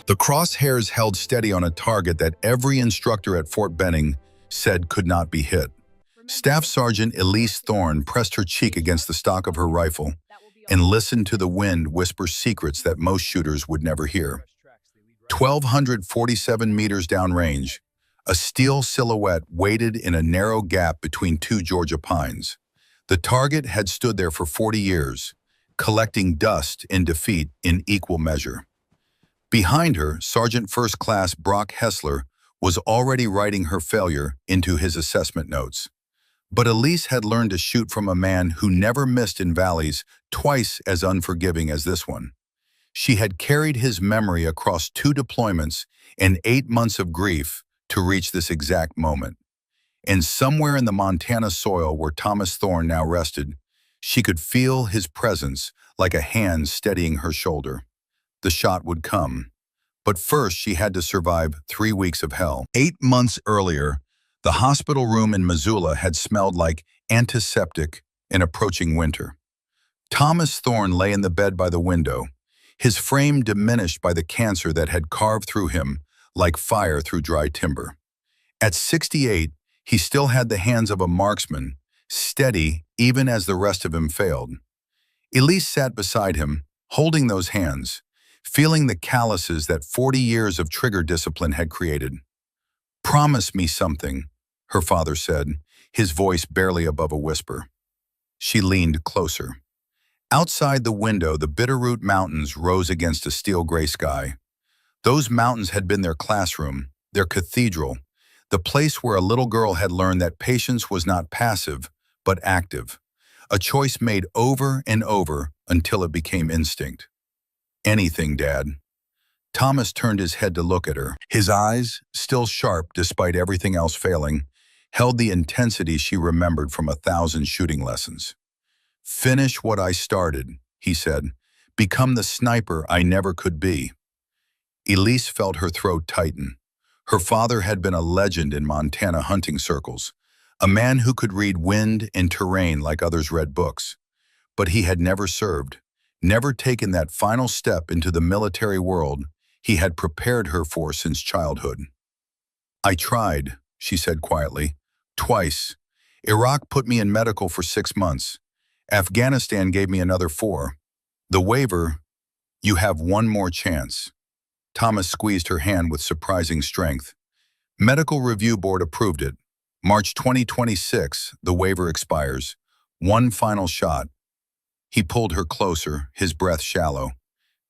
The crosshairs held steady on a target that every instructor at Fort Benning said could not be hit. Staff Sergeant Elise Thorne pressed her cheek against the stock of her rifle and listened to the wind whisper secrets that most shooters would never hear. 1,247 meters downrange, a steel silhouette waited in a narrow gap between two Georgia pines. The target had stood there for 40 years, collecting dust in defeat in equal measure. Behind her, Sergeant First Class Brock Hessler was already writing her failure into his assessment notes. But Elise had learned to shoot from a man who never missed in valleys twice as unforgiving as this one. She had carried his memory across 2 deployments and 8 months of grief to reach this exact moment. And somewhere in the Montana soil where Thomas Thorne now rested, she could feel his presence like a hand steadying her shoulder. The shot would come. But first she had to survive 3 weeks of hell. 8 months earlier, the hospital room in Missoula had smelled like antiseptic in approaching winter. Thomas Thorne lay in the bed by the window, his frame diminished by the cancer that had carved through him like fire through dry timber. At 68, he still had the hands of a marksman, steady even as the rest of him failed. Elise sat beside him, holding those hands, feeling the calluses that 40 years of trigger discipline had created. "Promise me something," her father said, his voice barely above a whisper. She leaned closer. Outside the window, the Bitterroot Mountains rose against a steel-gray sky. Those mountains had been their classroom, their cathedral, the place where a little girl had learned that patience was not passive, but active, a choice made over and over until it became instinct. "Anything, Dad." Thomas turned his head to look at her. His eyes, still sharp despite everything else failing, held the intensity she remembered from 1,000 shooting lessons. "Finish what I started," he said. "Become the sniper I never could be." Elise felt her throat tighten. Her father had been a legend in Montana hunting circles, a man who could read wind and terrain like others read books. But he had never served, never taken that final step into the military world he had prepared her for since childhood. "I tried," she said quietly, "twice. Iraq put me in medical for 6 months. Afghanistan gave me another 4. The waiver, you have one more chance." Thomas squeezed her hand with surprising strength. Medical Review Board approved it. March 2026, the waiver expires. One final shot. He pulled her closer, his breath shallow.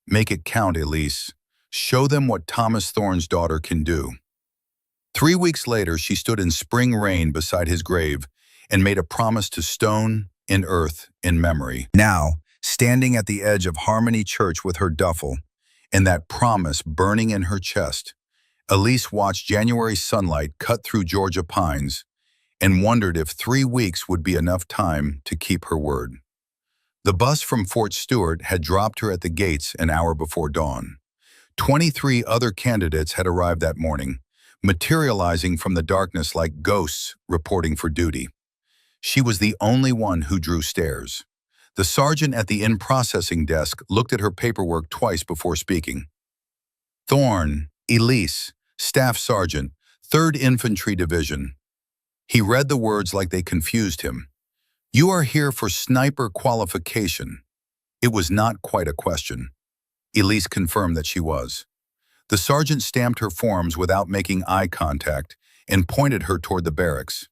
"Make it count, Elise. Show them what Thomas Thorne's daughter can do." 3 weeks later, she stood in spring rain beside his grave and made a promise to stone and earth in memory. Now, standing at the edge of Harmony Church with her duffel, and that promise burning in her chest, Elise watched January sunlight cut through Georgia pines and wondered if 3 weeks would be enough time to keep her word. The bus from Fort Stewart had dropped her at the gates an hour before dawn. 23 other candidates had arrived that morning, materializing from the darkness like ghosts reporting for duty. She was the only one who drew stares. The sergeant at the in-processing desk looked at her paperwork twice before speaking. "Thorne, Elise, Staff Sergeant, 3rd Infantry Division." He read the words like they confused him. "You are here for sniper qualification." It was not quite a question. Elise confirmed that she was. The sergeant stamped her forms without making eye contact and pointed her toward the barracks.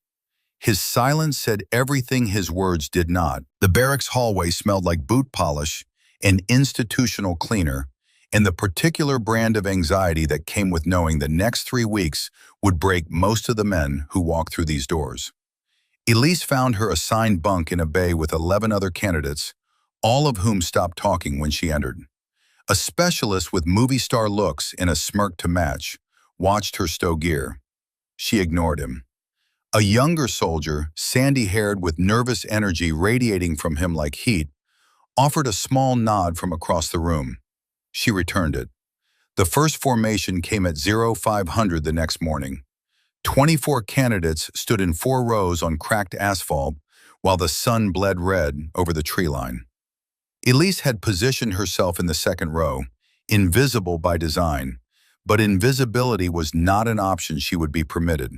His silence said everything his words did not. The barracks hallway smelled like boot polish and institutional cleaner, and the particular brand of anxiety that came with knowing the next 3 weeks would break most of the men who walked through these doors. Elise found her assigned bunk in a bay with 11 other candidates, all of whom stopped talking when she entered. A specialist with movie star looks and a smirk to match watched her stow gear. She ignored him. A younger soldier, sandy-haired with nervous energy radiating from him like heat, offered a small nod from across the room. She returned it. The first formation came at 0500 the next morning. 24 candidates stood in 4 rows on cracked asphalt while the sun bled red over the tree line. Elise had positioned herself in the second row, invisible by design, But invisibility was not an option she would be permitted.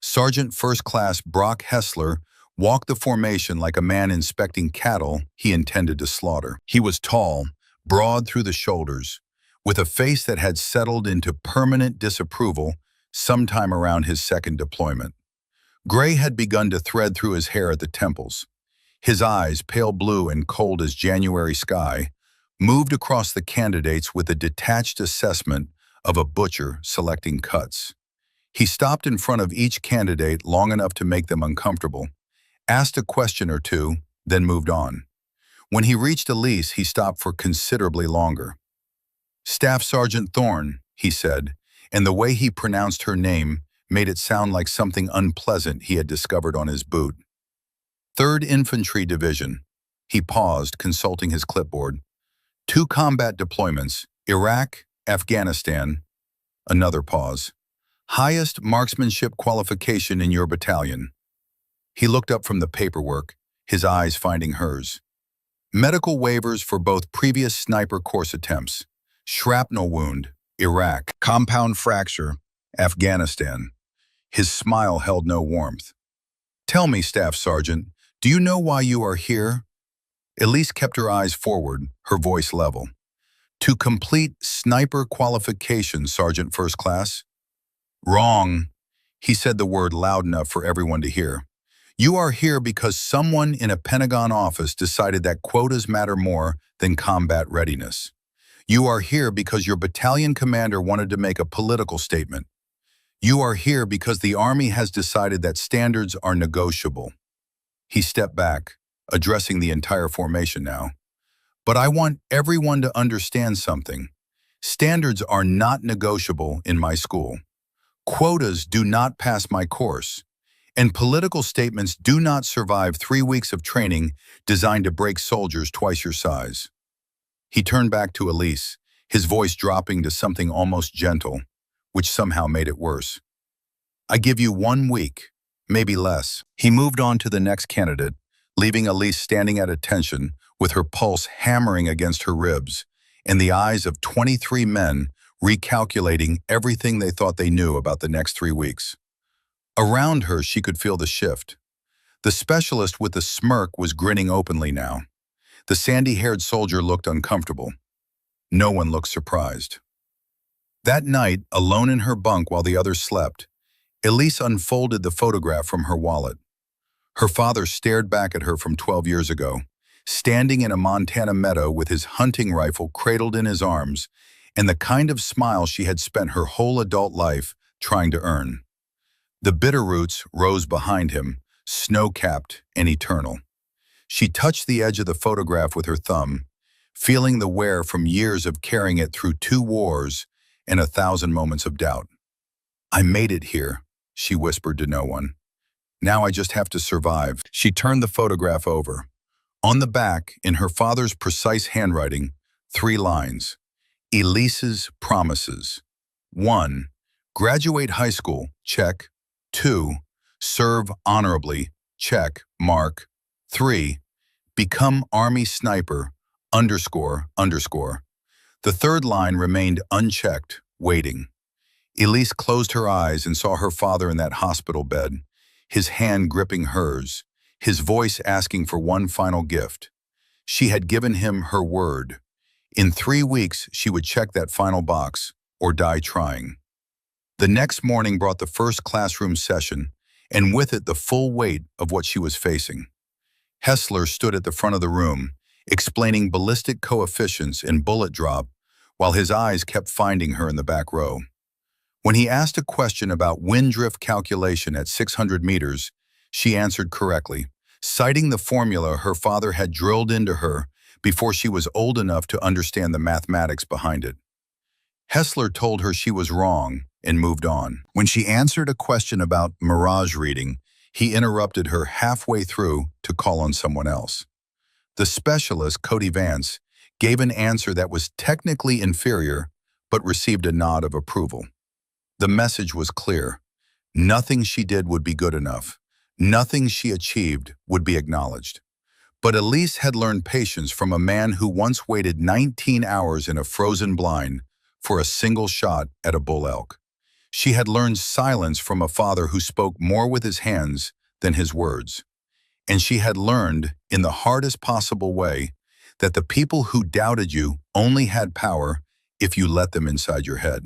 Sergeant First Class Brock Hessler walked the formation like a man inspecting cattle he intended to slaughter. He was tall, broad through the shoulders, with a face that had settled into permanent disapproval sometime around his second deployment. Gray had begun to thread through his hair at the temples. His eyes, pale blue and cold as January sky, moved across the candidates with a detached assessment of a butcher selecting cuts. He stopped in front of each candidate long enough to make them uncomfortable, asked a question or two, then moved on. When he reached Elise, he stopped for considerably longer. "Staff Sergeant Thorne," he said, and the way he pronounced her name made it sound like something unpleasant he had discovered on his boot. "3rd Infantry Division." He paused, consulting his clipboard. "2 combat deployments, Iraq, Afghanistan." Another pause. "Highest marksmanship qualification in your battalion." He looked up from the paperwork, his eyes finding hers. "Medical waivers for both previous sniper course attempts. Shrapnel wound, Iraq. Compound fracture, Afghanistan." His smile held no warmth. "Tell me, Staff Sergeant, do you know why you are here?" Elise kept her eyes forward, her voice level. "To complete sniper qualification, Sergeant First Class." "Wrong." He said the word loud enough for everyone to hear. "You are here because someone in a Pentagon office decided that quotas matter more than combat readiness. You are here because your battalion commander wanted to make a political statement. You are here because the Army has decided that standards are negotiable." He stepped back, addressing the entire formation now. "But I want everyone to understand something. Standards are not negotiable in my school. Quotas do not pass my course. And political statements do not survive 3 weeks of training designed to break soldiers twice your size." He turned back to Elise, his voice dropping to something almost gentle, which somehow made it worse. "I give you 1 week, maybe less." He moved on to the next candidate, leaving Elise standing at attention with her pulse hammering against her ribs and the eyes of 23 men recalculating everything they thought they knew about the next 3 weeks. Around her, she could feel the shift. The specialist with the smirk was grinning openly now. The sandy-haired soldier looked uncomfortable. No one looked surprised. That night, alone in her bunk while the others slept, Elise unfolded the photograph from her wallet. Her father stared back at her from 12 years ago, standing in a Montana meadow with his hunting rifle cradled in his arms, and the kind of smile she had spent her whole adult life trying to earn. The Bitterroots rose behind him, snow-capped and eternal. She touched the edge of the photograph with her thumb, feeling the wear from years of carrying it through 2 wars and 1,000 moments of doubt. "I made it here," she whispered to no one. "Now I just have to survive." She turned the photograph over. On the back, in her father's precise handwriting, 3 lines. Elise's promises. 1. Graduate high school, check. 2. Serve honorably, check, mark. 3. Become Army sniper, __. The 3rd line remained unchecked, waiting. Elise closed her eyes and saw her father in that hospital bed, his hand gripping hers, his voice asking for one final gift. She had given him her word. In 3 weeks, she would check that final box or die trying. The next morning brought the first classroom session, and with it the full weight of what she was facing. Hessler stood at the front of the room, explaining ballistic coefficients and bullet drop, while his eyes kept finding her in the back row. When he asked a question about wind drift calculation at 600 meters, she answered correctly, citing the formula her father had drilled into her before she was old enough to understand the mathematics behind it. Hessler told her she was wrong and moved on. When she answered a question about mirage reading, he interrupted her halfway through to call on someone else. The specialist, Cody Vance, gave an answer that was technically inferior, but received a nod of approval. The message was clear. Nothing she did would be good enough. Nothing she achieved would be acknowledged. But Elise had learned patience from a man who once waited 19 hours in a frozen blind for a single shot at a bull elk. She had learned silence from a father who spoke more with his hands than his words. And she had learned, in the hardest possible way, that the people who doubted you only had power if you let them inside your head.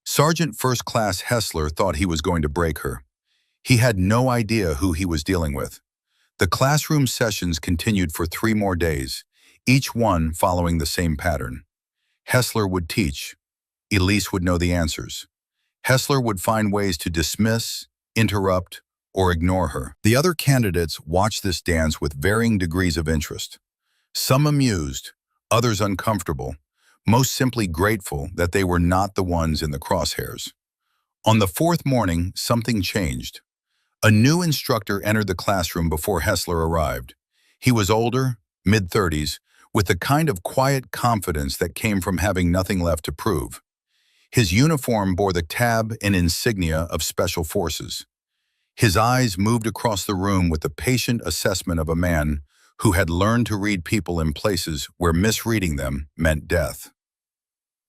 Sergeant First Class Hessler thought he was going to break her. He had no idea who he was dealing with. The classroom sessions continued for 3 more days, each one following the same pattern. Hessler would teach. Elise would know the answers. Hessler would find ways to dismiss, interrupt, or ignore her. The other candidates watched this dance with varying degrees of interest. Some amused, others uncomfortable, most simply grateful that they were not the ones in the crosshairs. On the 4th morning, something changed. A new instructor entered the classroom before Hessler arrived. He was older, mid-30s, with the kind of quiet confidence that came from having nothing left to prove. His uniform bore the tab and insignia of Special Forces. His eyes moved across the room with the patient assessment of a man who had learned to read people in places where misreading them meant death.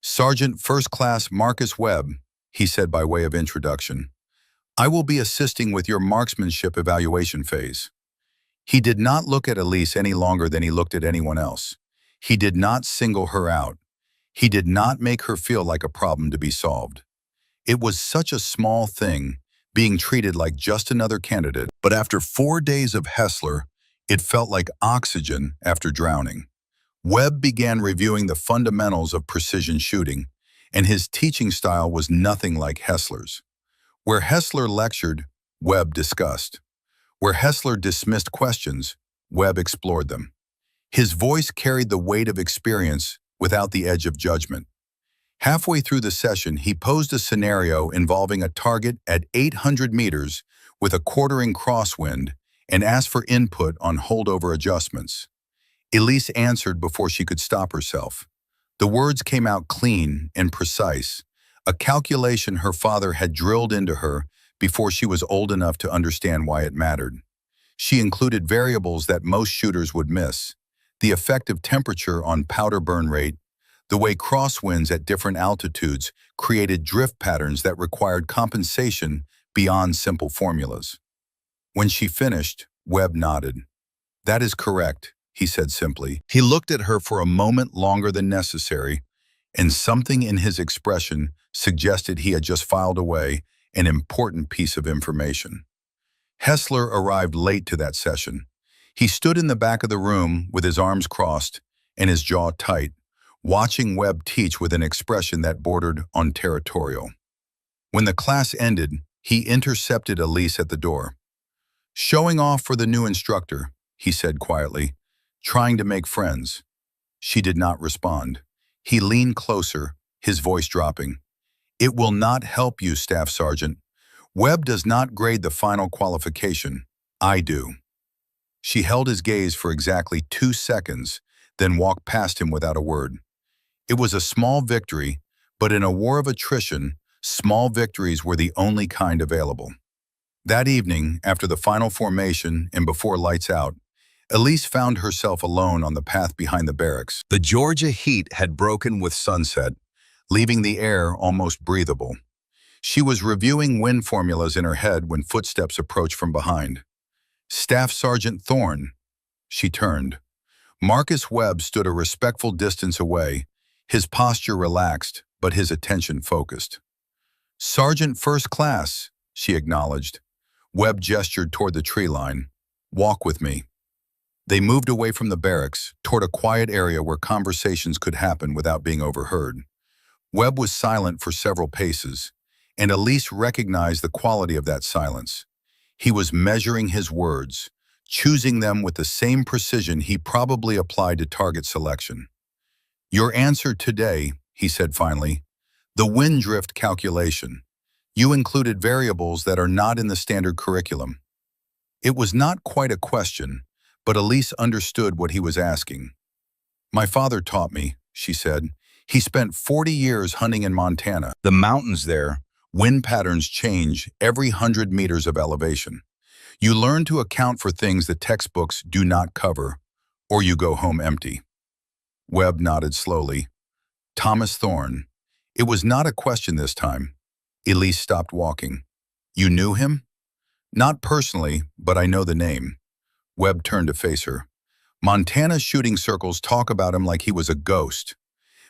"Sergeant First Class Marcus Webb," he said by way of introduction, "I will be assisting with your marksmanship evaluation phase." He did not look at Elise any longer than he looked at anyone else. He did not single her out. He did not make her feel like a problem to be solved. It was such a small thing, being treated like just another candidate, but after 4 days of Hessler, it felt like oxygen after drowning. Webb began reviewing the fundamentals of precision shooting, and his teaching style was nothing like Hessler's. Where Hessler lectured, Webb discussed. Where Hessler dismissed questions, Webb explored them. His voice carried the weight of experience without the edge of judgment. Halfway through the session, he posed a scenario involving a target at 800 meters with a quartering crosswind and asked for input on holdover adjustments. Elise answered before she could stop herself. The words came out clean and precise, a calculation her father had drilled into her before she was old enough to understand why it mattered. She included variables that most shooters would miss: the effect of temperature on powder burn rate, the way crosswinds at different altitudes created drift patterns that required compensation beyond simple formulas. When she finished, Webb nodded. "That is correct," he said simply. He looked at her for a moment longer than necessary, and something in his expression suggested he had just filed away an important piece of information. Hessler arrived late to that session. He stood in the back of the room with his arms crossed and his jaw tight, watching Webb teach with an expression that bordered on territorial. When the class ended, he intercepted Elise at the door. "Showing off for the new instructor," he said quietly, trying to make friends. She did not respond. He leaned closer, his voice dropping. "It will not help you, Staff Sergeant. Webb does not grade the final qualification. I do." She held his gaze for exactly 2 seconds, then walked past him without a word. It was a small victory, but in a war of attrition, small victories were the only kind available. That evening, after the final formation and before lights out, Elise found herself alone on the path behind the barracks. The Georgia heat had broken with sunset, leaving the air almost breathable. She was reviewing wind formulas in her head when footsteps approached from behind. "Staff Sergeant Thorne." She turned. Marcus Webb stood a respectful distance away, his posture relaxed, but his attention focused. "Sergeant First Class," she acknowledged. Webb gestured toward the tree line. "Walk with me." They moved away from the barracks, toward a quiet area where conversations could happen without being overheard. Webb was silent for several paces, and Elise recognized the quality of that silence. He was measuring his words, choosing them with the same precision he probably applied to target selection. "Your answer today," he said finally, "the wind drift calculation. You included variables that are not in the standard curriculum." It was not quite a question, but Elise understood what he was asking. "My father taught me," she said. "He spent 40 years hunting in Montana. The mountains there, wind patterns change every 100 meters of elevation. You learn to account for things the textbooks do not cover, or you go home empty." Webb nodded slowly. "Thomas Thorne. It was not a question this time. Elise stopped walking. You knew him? Not personally, but I know the name. Webb turned to face her. Montana's shooting circles talk about him like he was a ghost.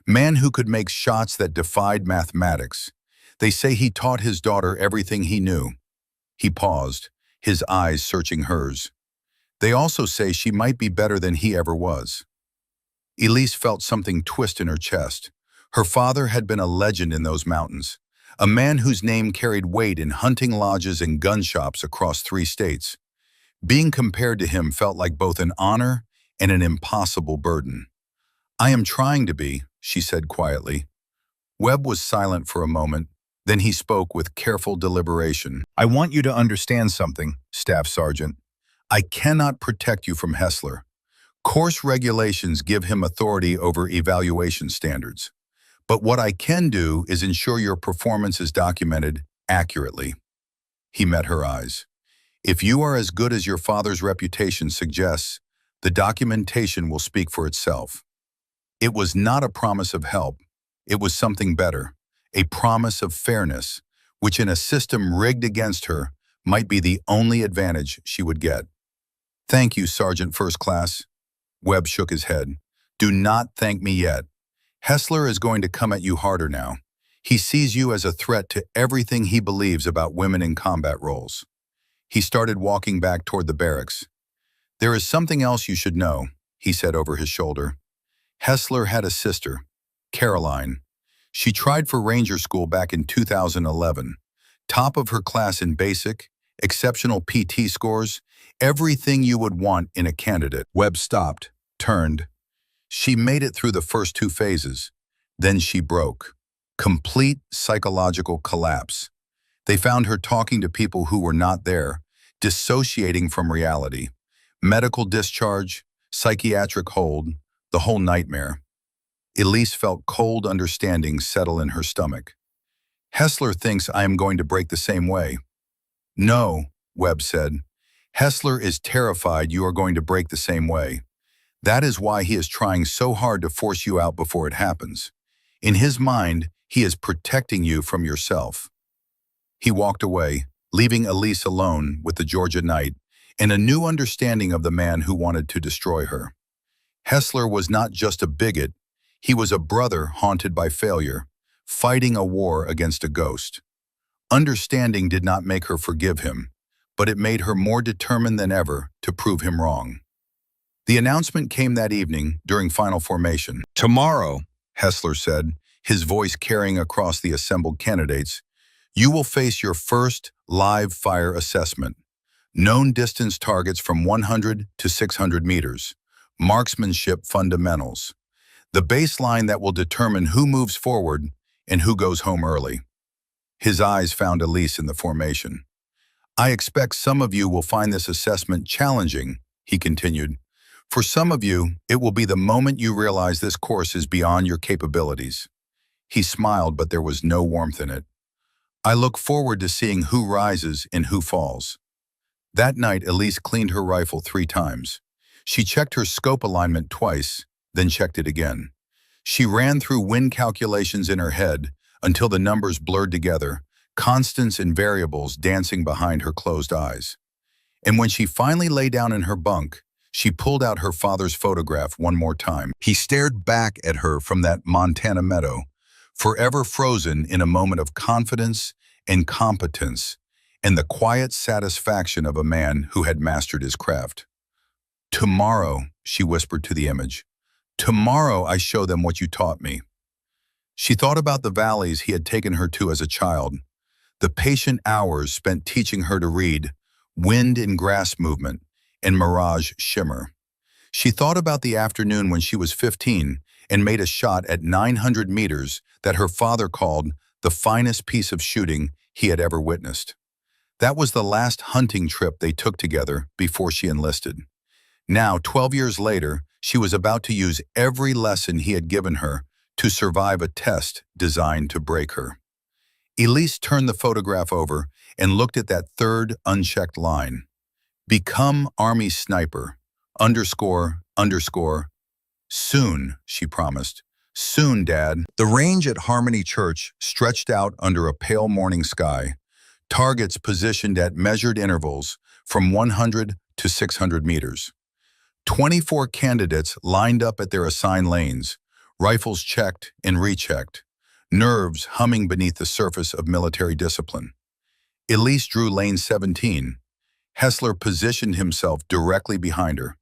Man who could make shots that defied mathematics. They say he taught his daughter everything he knew. He paused, his eyes searching hers. They also say she might be better than he ever was. Elise felt something twist in her chest. Her father had been a legend in those mountains, a man whose name carried weight in hunting lodges and gun shops across 3 states. Being compared to him felt like both an honor and an impossible burden. I am trying to be, she said quietly. Webb was silent for a moment, then he spoke with careful deliberation. I want you to understand something, Staff Sergeant. I cannot protect you from Hessler. Course regulations give him authority over evaluation standards. But what I can do is ensure your performance is documented accurately. He met her eyes. If you are as good as your father's reputation suggests, the documentation will speak for itself. It was not a promise of help. It was something better, a promise of fairness, which in a system rigged against her might be the only advantage she would get. Thank you, Sergeant First Class. Webb shook his head. Do not thank me yet. Hessler is going to come at you harder now. He sees you as a threat to everything he believes about women in combat roles. He started walking back toward the barracks. There is something else you should know, he said over his shoulder. Hessler had a sister, Caroline. She tried for Ranger School back in 2011. Top of her class in basic, exceptional PT scores, everything you would want in a candidate. Webb stopped, turned. She made it through the first 2 phases. Then she broke. Complete psychological collapse. They found her talking to people who were not there, dissociating from reality. Medical discharge, psychiatric hold, the whole nightmare. Elise felt cold understanding settle in her stomach. Hessler thinks I am going to break the same way. No, Webb said. Hessler is terrified you are going to break the same way. That is why he is trying so hard to force you out before it happens. In his mind, he is protecting you from yourself. He walked away, leaving Elise alone with the Georgia night and a new understanding of the man who wanted to destroy her. Hessler was not just a bigot, he was a brother haunted by failure, fighting a war against a ghost. Understanding did not make her forgive him, but it made her more determined than ever to prove him wrong. The announcement came that evening during final formation. Tomorrow, Hessler said, his voice carrying across the assembled candidates, you will face your first live fire assessment. Known distance targets from 100 to 600 meters. Marksmanship fundamentals. The baseline that will determine who moves forward and who goes home early. His eyes found Elise in the formation. I expect some of you will find this assessment challenging, he continued. For some of you, it will be the moment you realize this course is beyond your capabilities. He smiled, but there was no warmth in it. I look forward to seeing who rises and who falls. That night, Elise cleaned her rifle 3 times. She checked her scope alignment twice, then checked it again. She ran through wind calculations in her head until the numbers blurred together, constants and variables dancing behind her closed eyes. And when she finally lay down in her bunk, she pulled out her father's photograph one more time. He stared back at her from that Montana meadow, forever frozen in a moment of confidence and competence and the quiet satisfaction of a man who had mastered his craft. Tomorrow, she whispered to the image, tomorrow I show them what you taught me. She thought about the valleys he had taken her to as a child, the patient hours spent teaching her to read, wind and grass movement, and mirage shimmer. She thought about the afternoon when she was 15 and made a shot at 900 meters that her father called the finest piece of shooting he had ever witnessed. That was the last hunting trip they took together before she enlisted. Now, 12 years later, she was about to use every lesson he had given her to survive a test designed to break her. Elise turned the photograph over and looked at that third unchecked line. Become Army Sniper, __. Soon, she promised. Soon, Dad. The range at Harmony Church stretched out under a pale morning sky, targets positioned at measured intervals from 100 to 600 meters. 24 candidates lined up at their assigned lanes, rifles checked and rechecked, nerves humming beneath the surface of military discipline. Elise drew lane 17. Hessler positioned himself directly behind her.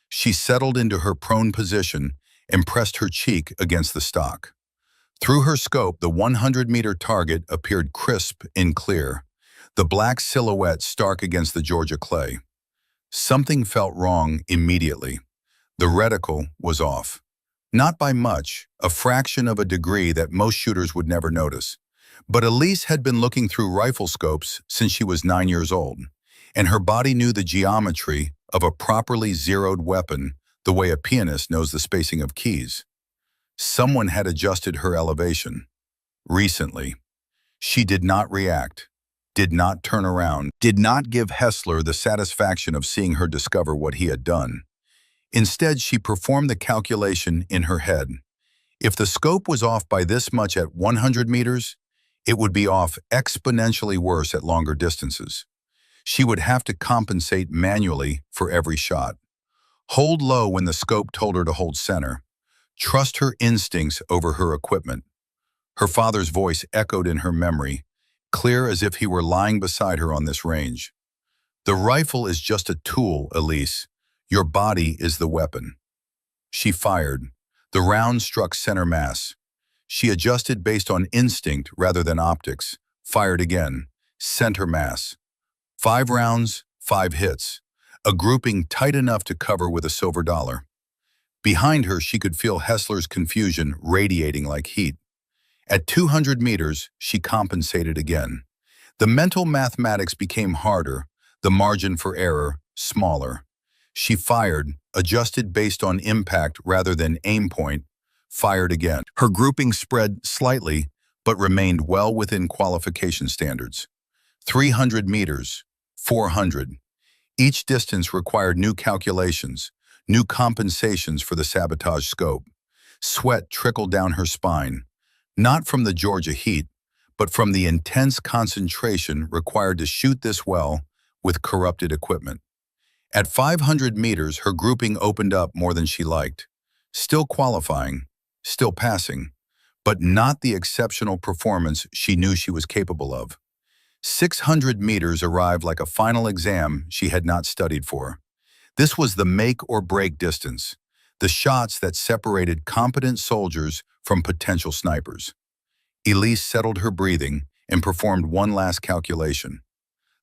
She settled into her prone position and pressed her cheek against the stock. Through her scope, the 100-meter target appeared crisp and clear, the black silhouette stark against the Georgia clay. Something felt wrong immediately. The reticle was off. Not by much, a fraction of a degree that most shooters would never notice. But Elise had been looking through rifle scopes since she was 9 years old, and her body knew the geometry of a properly zeroed weapon the way a pianist knows the spacing of keys. Someone had adjusted her elevation. Recently. She did not react, did not turn around, did not give Hessler the satisfaction of seeing her discover what he had done. Instead, she performed the calculation in her head. If the scope was off by this much at 100 meters, it would be off exponentially worse at longer distances. She would have to compensate manually for every shot. Hold low when the scope told her to hold center. Trust her instincts over her equipment. Her father's voice echoed in her memory, clear as if he were lying beside her on this range. The rifle is just a tool, Elise. Your body is the weapon. She fired. The round struck center mass. She adjusted based on instinct rather than optics. Fired again. Center mass. 5 rounds, 5 hits. A grouping tight enough to cover with a silver dollar. Behind her, she could feel Hessler's confusion radiating like heat. At 200 meters, she compensated again. The mental mathematics became harder, the margin for error smaller. She fired, adjusted based on impact rather than aim point, fired again. Her grouping spread slightly, but remained well within qualification standards. 300 meters, 400. Each distance required new calculations, new compensations for the sabotage scope. Sweat trickled down her spine, not from the Georgia heat, but from the intense concentration required to shoot this well with corrupted equipment. At 500 meters, her grouping opened up more than she liked. Still qualifying, still passing, but not the exceptional performance she knew she was capable of. 600 meters arrived like a final exam she had not studied for. This was the make or break distance, the shots that separated competent soldiers from potential snipers. Elise settled her breathing and performed one last calculation.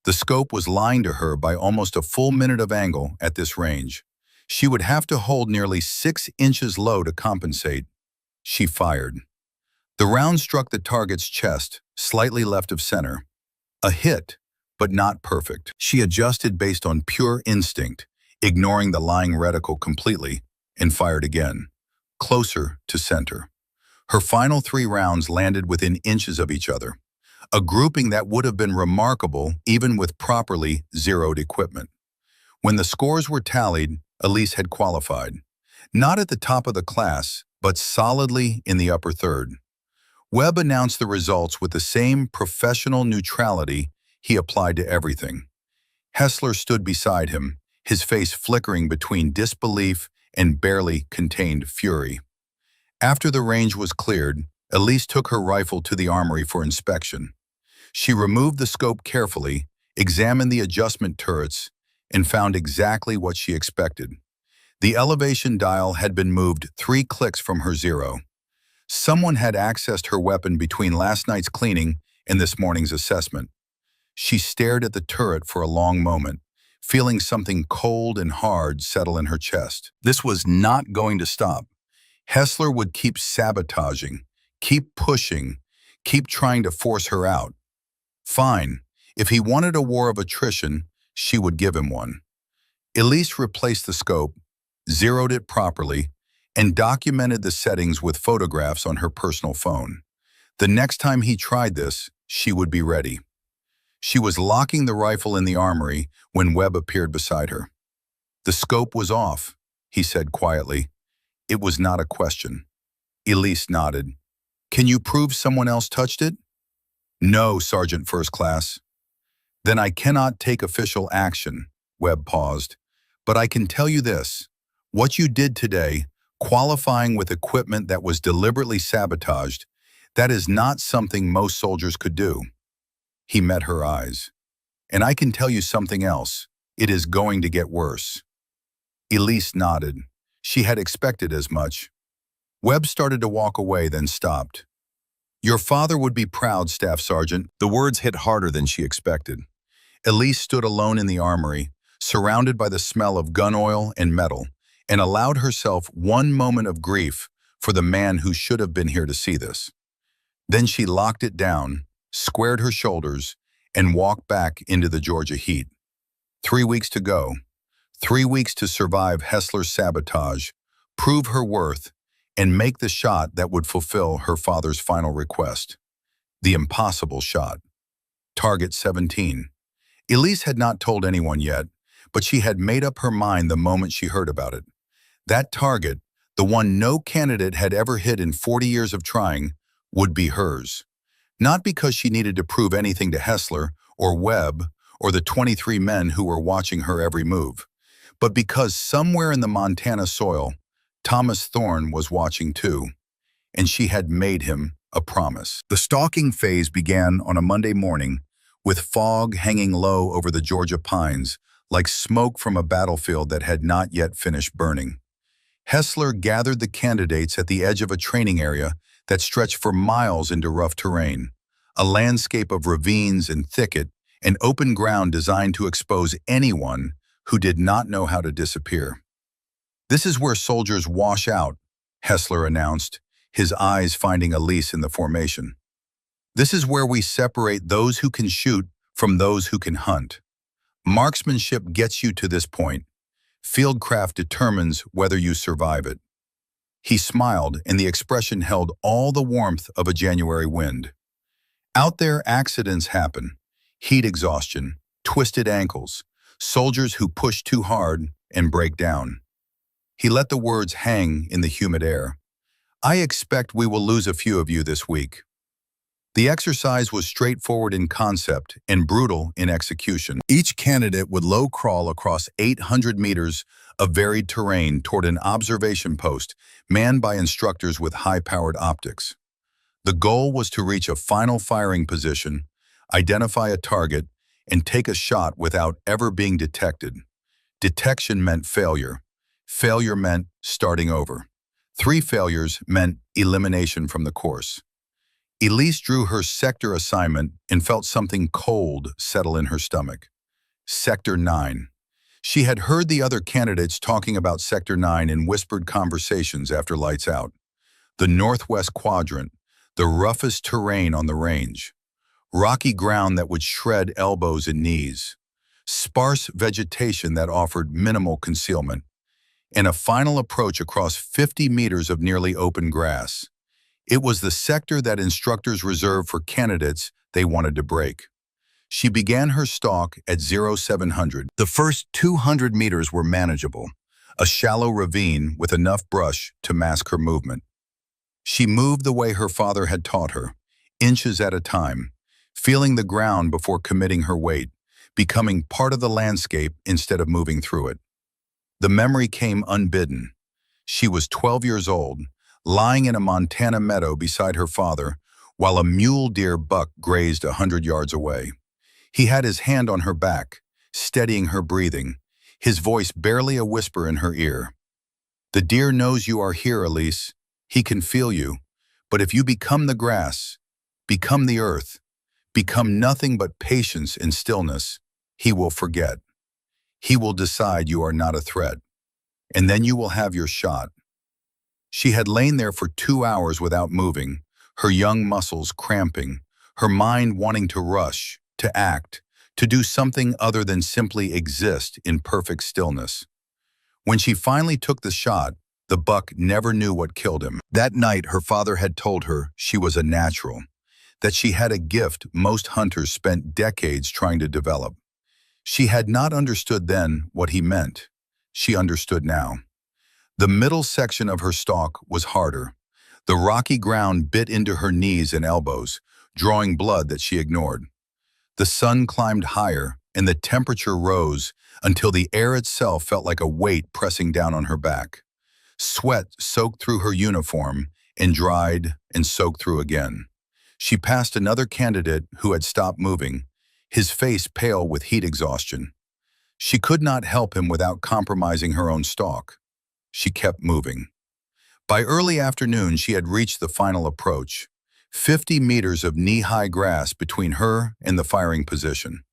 The scope was lying to her by almost a full minute of angle at this range. She would have to hold nearly 6 inches low to compensate. She fired. The round struck the target's chest, slightly left of center. A hit, but not perfect. She adjusted based on pure instinct, ignoring the lying reticle completely, and fired again, closer to center. Her final 3 rounds landed within inches of each other, a grouping that would have been remarkable even with properly zeroed equipment. When the scores were tallied, Elise had qualified, not at the top of the class, but solidly in the upper third. Webb announced the results with the same professional neutrality he applied to everything. Hessler stood beside him, his face flickering between disbelief and barely contained fury. After the range was cleared, Elise took her rifle to the armory for inspection. She removed the scope carefully, examined the adjustment turrets, and found exactly what she expected. The elevation dial had been moved 3 clicks from her zero. Someone had accessed her weapon between last night's cleaning and this morning's assessment. She stared at the turret for a long moment, feeling something cold and hard settle in her chest. This was not going to stop. Hessler would keep sabotaging, keep pushing, keep trying to force her out. Fine, if he wanted a war of attrition, she would give him one. Elise replaced the scope, zeroed it properly, and documented the settings with photographs on her personal phone. The next time he tried this, she would be ready. She was locking the rifle in the armory when Webb appeared beside her. "The scope was off," he said quietly. "It was not a question." Elise nodded. Can you prove someone else touched it? No, Sergeant First Class. Then I cannot take official action, Webb paused. But I can tell you this. What you did today, qualifying with equipment that was deliberately sabotaged, that is not something most soldiers could do. He met her eyes. And I can tell you something else. It is going to get worse. Elise nodded. She had expected as much. Webb started to walk away, then stopped. Your father would be proud, Staff Sergeant. The words hit harder than she expected. Elise stood alone in the armory, surrounded by the smell of gun oil and metal, and allowed herself one moment of grief for the man who should have been here to see this. Then she locked it down, squared her shoulders, and walked back into the Georgia heat. 3 weeks to go. 3 weeks to survive Hessler's sabotage, prove her worth, and make the shot that would fulfill her father's final request. The impossible shot. Target 17. Elise had not told anyone yet, but she had made up her mind the moment she heard about it. That target, the one no candidate had ever hit in 40 years of trying, would be hers. Not because she needed to prove anything to Hessler or Webb or the 23 men who were watching her every move, but because somewhere in the Montana soil, Thomas Thorne was watching too, and she had made him a promise. The stalking phase began on a Monday morning, with fog hanging low over the Georgia pines, like smoke from a battlefield that had not yet finished burning. Hessler gathered the candidates at the edge of a training area that stretched for miles into rough terrain, a landscape of ravines and thicket, and open ground designed to expose anyone who did not know how to disappear. This is where soldiers wash out, Hessler announced, his eyes finding Elise in the formation. This is where we separate those who can shoot from those who can hunt. Marksmanship gets you to this point. Fieldcraft determines whether you survive it. He smiled, and the expression held all the warmth of a January wind. Out there, accidents happen. Heat exhaustion, twisted ankles, soldiers who push too hard and break down. He let the words hang in the humid air. I expect we will lose a few of you this week. The exercise was straightforward in concept and brutal in execution. Each candidate would low crawl across 800 meters of varied terrain toward an observation post manned by instructors with high-powered optics. The goal was to reach a final firing position, identify a target, and take a shot without ever being detected. Detection meant failure. Failure meant starting over. 3 failures meant elimination from the course. Elise drew her sector assignment and felt something cold settle in her stomach. Sector 9. She had heard the other candidates talking about Sector 9 in whispered conversations after lights out. The northwest quadrant, the roughest terrain on the range. Rocky ground that would shred elbows and knees. Sparse vegetation that offered minimal concealment. And a final approach across 50 meters of nearly open grass. It was the sector that instructors reserved for candidates they wanted to break. She began her stalk at 0700. The first 200 meters were manageable, a shallow ravine with enough brush to mask her movement. She moved the way her father had taught her, inches at a time, feeling the ground before committing her weight, becoming part of the landscape instead of moving through it. The memory came unbidden. She was 12 years old, lying in a Montana meadow beside her father, while a mule deer buck grazed 100 yards away. He had his hand on her back, steadying her breathing, his voice barely a whisper in her ear. The deer knows you are here, Elise. He can feel you. But if you become the grass, become the earth, become nothing but patience and stillness, he will forget. He will decide you are not a threat. And then you will have your shot. She had lain there for 2 hours without moving, her young muscles cramping, her mind wanting to rush, to act, to do something other than simply exist in perfect stillness. When she finally took the shot, the buck never knew what killed him. That night, her father had told her she was a natural, that she had a gift most hunters spent decades trying to develop. She had not understood then what he meant. She understood now. The middle section of her stalk was harder. The rocky ground bit into her knees and elbows, drawing blood that she ignored. The sun climbed higher, and the temperature rose until the air itself felt like a weight pressing down on her back. Sweat soaked through her uniform and dried and soaked through again. She passed another candidate who had stopped moving, his face pale with heat exhaustion. She could not help him without compromising her own stalk. She kept moving. By early afternoon, she had reached the final approach, 50 meters of knee-high grass between her and the firing position.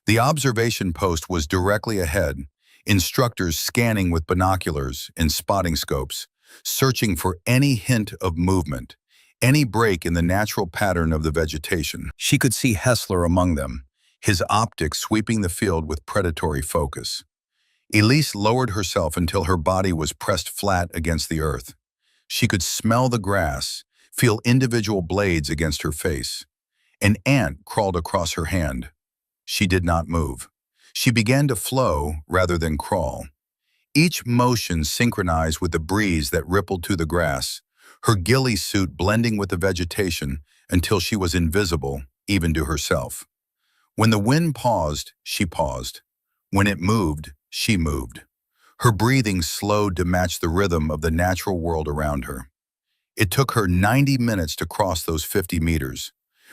The observation post was directly ahead, instructors scanning with binoculars and spotting scopes, searching for any hint of movement, any break in the natural pattern of the vegetation. She could see Hessler among them, his optics sweeping the field with predatory focus. Elise lowered herself until her body was pressed flat against the earth. She could smell the grass, feel individual blades against her face. An ant crawled across her hand. She did not move. She began to flow rather than crawl. Each motion synchronized with the breeze that rippled through the grass, her ghillie suit blending with the vegetation until she was invisible, even to herself. When the wind paused, she paused. When it moved, she moved. Her breathing slowed to match the rhythm of the natural world around her. It took her 90 minutes to cross those 50 meters.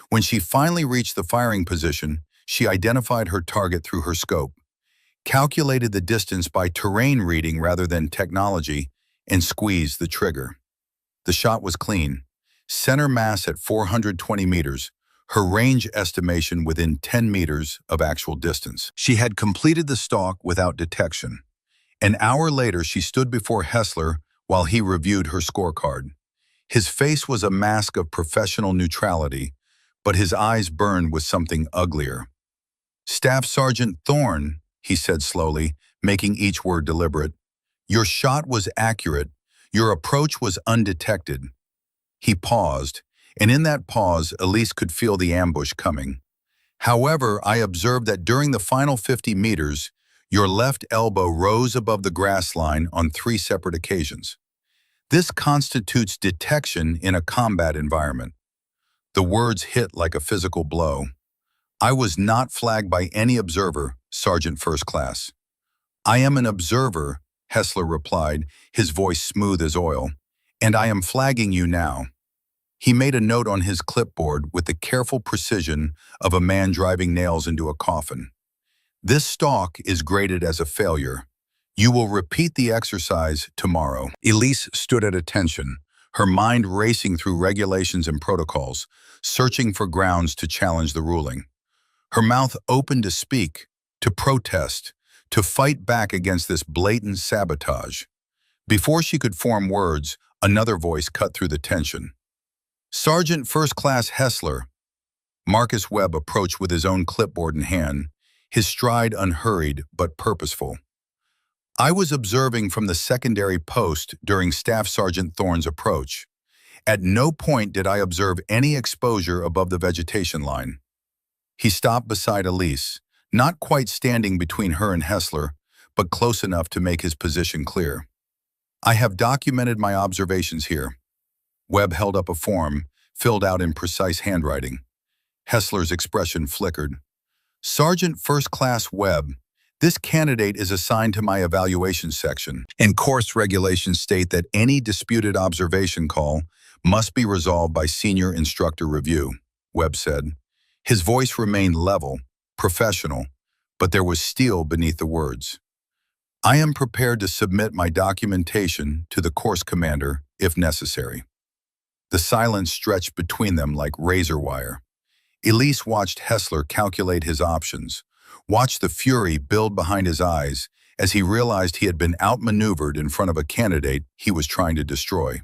When she finally reached the firing position, she identified her target through her scope, calculated the distance by terrain reading rather than technology, and squeezed the trigger. The shot was clean. Center mass at 420 meters, her range estimation within 10 meters of actual distance. She had completed the stalk without detection. An hour later, she stood before Hessler while he reviewed her scorecard. His face was a mask of professional neutrality, but his eyes burned with something uglier. "Staff Sergeant Thorne," he said slowly, making each word deliberate, "your shot was accurate. Your approach was undetected." He paused, and in that pause, Elise could feel the ambush coming. "However, I observed that during the final 50 meters, your left elbow rose above the grass line on 3 separate occasions. This constitutes detection in a combat environment." The words hit like a physical blow. "I was not flagged by any observer, Sergeant First Class." "I am an observer," Hessler replied, his voice smooth as oil, "and I am flagging you now." He made a note on his clipboard with the careful precision of a man driving nails into a coffin. "This stalk is graded as a failure. You will repeat the exercise tomorrow." Elise stood at attention, her mind racing through regulations and protocols, searching for grounds to challenge the ruling. Her mouth opened to speak, to protest, to fight back against this blatant sabotage. Before she could form words, another voice cut through the tension. "Sergeant First Class Hessler." Marcus Webb approached with his own clipboard in hand, his stride unhurried but purposeful. "I was observing from the secondary post during Staff Sergeant Thorne's approach. At no point did I observe any exposure above the vegetation line." He stopped beside Elise, not quite standing between her and Hessler, but close enough to make his position clear. "I have documented my observations here." Webb held up a form, filled out in precise handwriting. Hessler's expression flickered. "Sergeant First Class Webb, this candidate is assigned to my evaluation section, and course regulations state that any disputed observation call must be resolved by senior instructor review," Webb said. His voice remained level, professional, but there was steel beneath the words. "I am prepared to submit my documentation to the course commander if necessary." The silence stretched between them like razor wire. Elise watched Hessler calculate his options, watched the fury build behind his eyes as he realized he had been outmaneuvered in front of a candidate he was trying to destroy.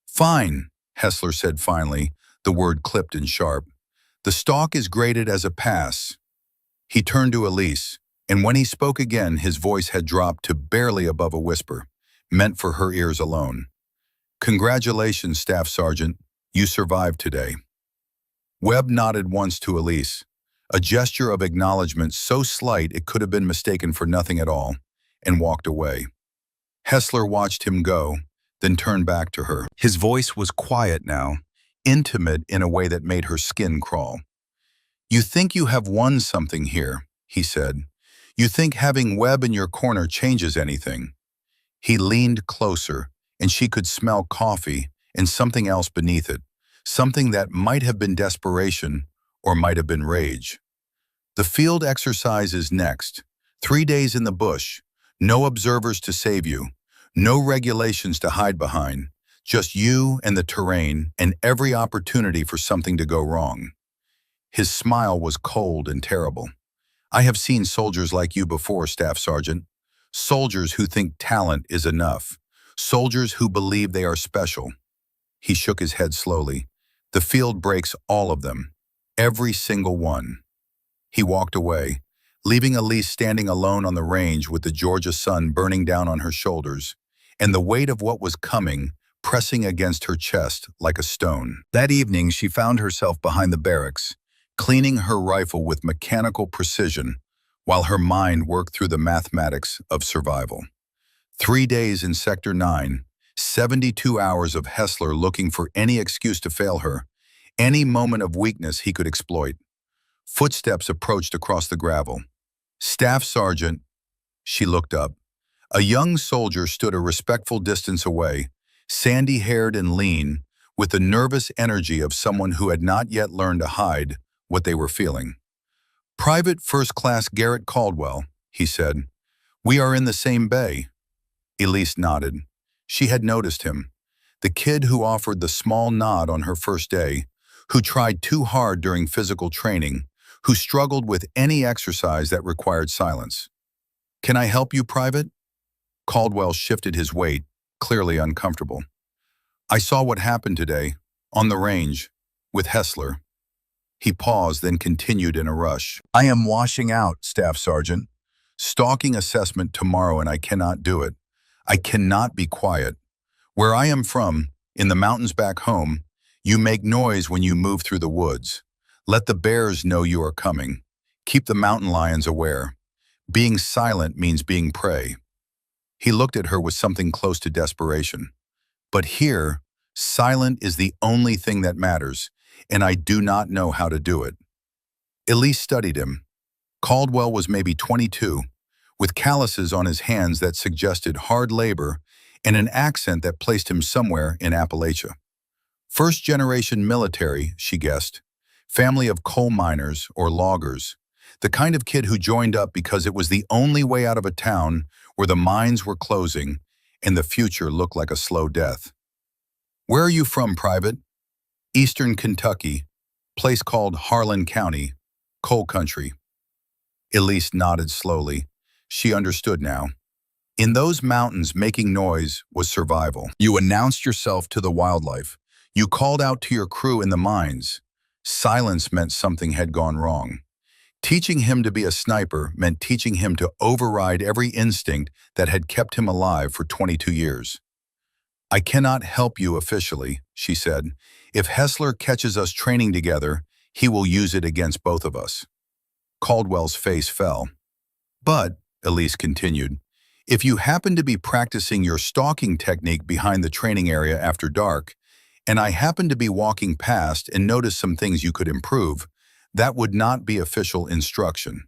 "Fine," Hessler said finally, the word clipped and sharp. "The stalk is graded as a pass." He turned to Elise, and when he spoke again, his voice had dropped to barely above a whisper, meant for her ears alone. "Congratulations, Staff Sergeant. You survived today." Webb nodded once to Elise, a gesture of acknowledgement so slight it could have been mistaken for nothing at all, and walked away. Hessler watched him go, then turned back to her. His voice was quiet now, intimate in a way that made her skin crawl. "You think you have won something here," he said. "You think having Webb in your corner changes anything." He leaned closer, and she could smell coffee and something else beneath it, something that might have been desperation or might have been rage. "The field exercise is next. 3 days in the bush. No observers to save you. No regulations to hide behind. Just you and the terrain and every opportunity for something to go wrong." His smile was cold and terrible. "I have seen soldiers like you before, Staff Sergeant. Soldiers who think talent is enough. Soldiers who believe they are special." He shook his head slowly. "The field breaks all of them. Every single one." He walked away, leaving Elise standing alone on the range with the Georgia sun burning down on her shoulders, and the weight of what was coming pressing against her chest like a stone. That evening, she found herself behind the barracks, cleaning her rifle with mechanical precision, while her mind worked through the mathematics of survival. 3 days in Sector 9, 72 hours of Hessler looking for any excuse to fail her, any moment of weakness he could exploit. Footsteps approached across the gravel. "Staff Sergeant." She looked up. A young soldier stood a respectful distance away, sandy-haired and lean, with the nervous energy of someone who had not yet learned to hide what they were feeling. "Private First Class Garrett Caldwell," he said. "We are in the same bay." Elise nodded. She had noticed him. The kid who offered the small nod on her first day, who tried too hard during physical training, who struggled with any exercise that required silence. "Can I help you, Private?" Caldwell shifted his weight, clearly uncomfortable. "I saw what happened today, on the range, with Hessler." He paused, then continued in a rush. "I am washing out, Staff Sergeant. Stalking assessment tomorrow and I cannot do it. I cannot be quiet. Where I am from, in the mountains back home, you make noise when you move through the woods. Let the bears know you are coming. Keep the mountain lions aware. Being silent means being prey." He looked at her with something close to desperation. "But here, silent is the only thing that matters, and I do not know how to do it." Elise studied him. Caldwell was maybe 22, with calluses on his hands that suggested hard labor and an accent that placed him somewhere in Appalachia. First-generation military, she guessed. Family of coal miners or loggers. The kind of kid who joined up because it was the only way out of a town where the mines were closing and the future looked like a slow death. "Where are you from, Private?" "Eastern Kentucky, place called Harlan County, coal country." Elise nodded slowly. She understood now. In those mountains, making noise was survival. You announced yourself to the wildlife. You called out to your crew in the mines. Silence meant something had gone wrong. Teaching him to be a sniper meant teaching him to override every instinct that had kept him alive for 22 years. "I cannot help you officially," she said. "If Hessler catches us training together, he will use it against both of us." Caldwell's face fell. "But," Elise continued, "if you happen to be practicing your stalking technique behind the training area after dark, and I happen to be walking past and notice some things you could improve, that would not be official instruction.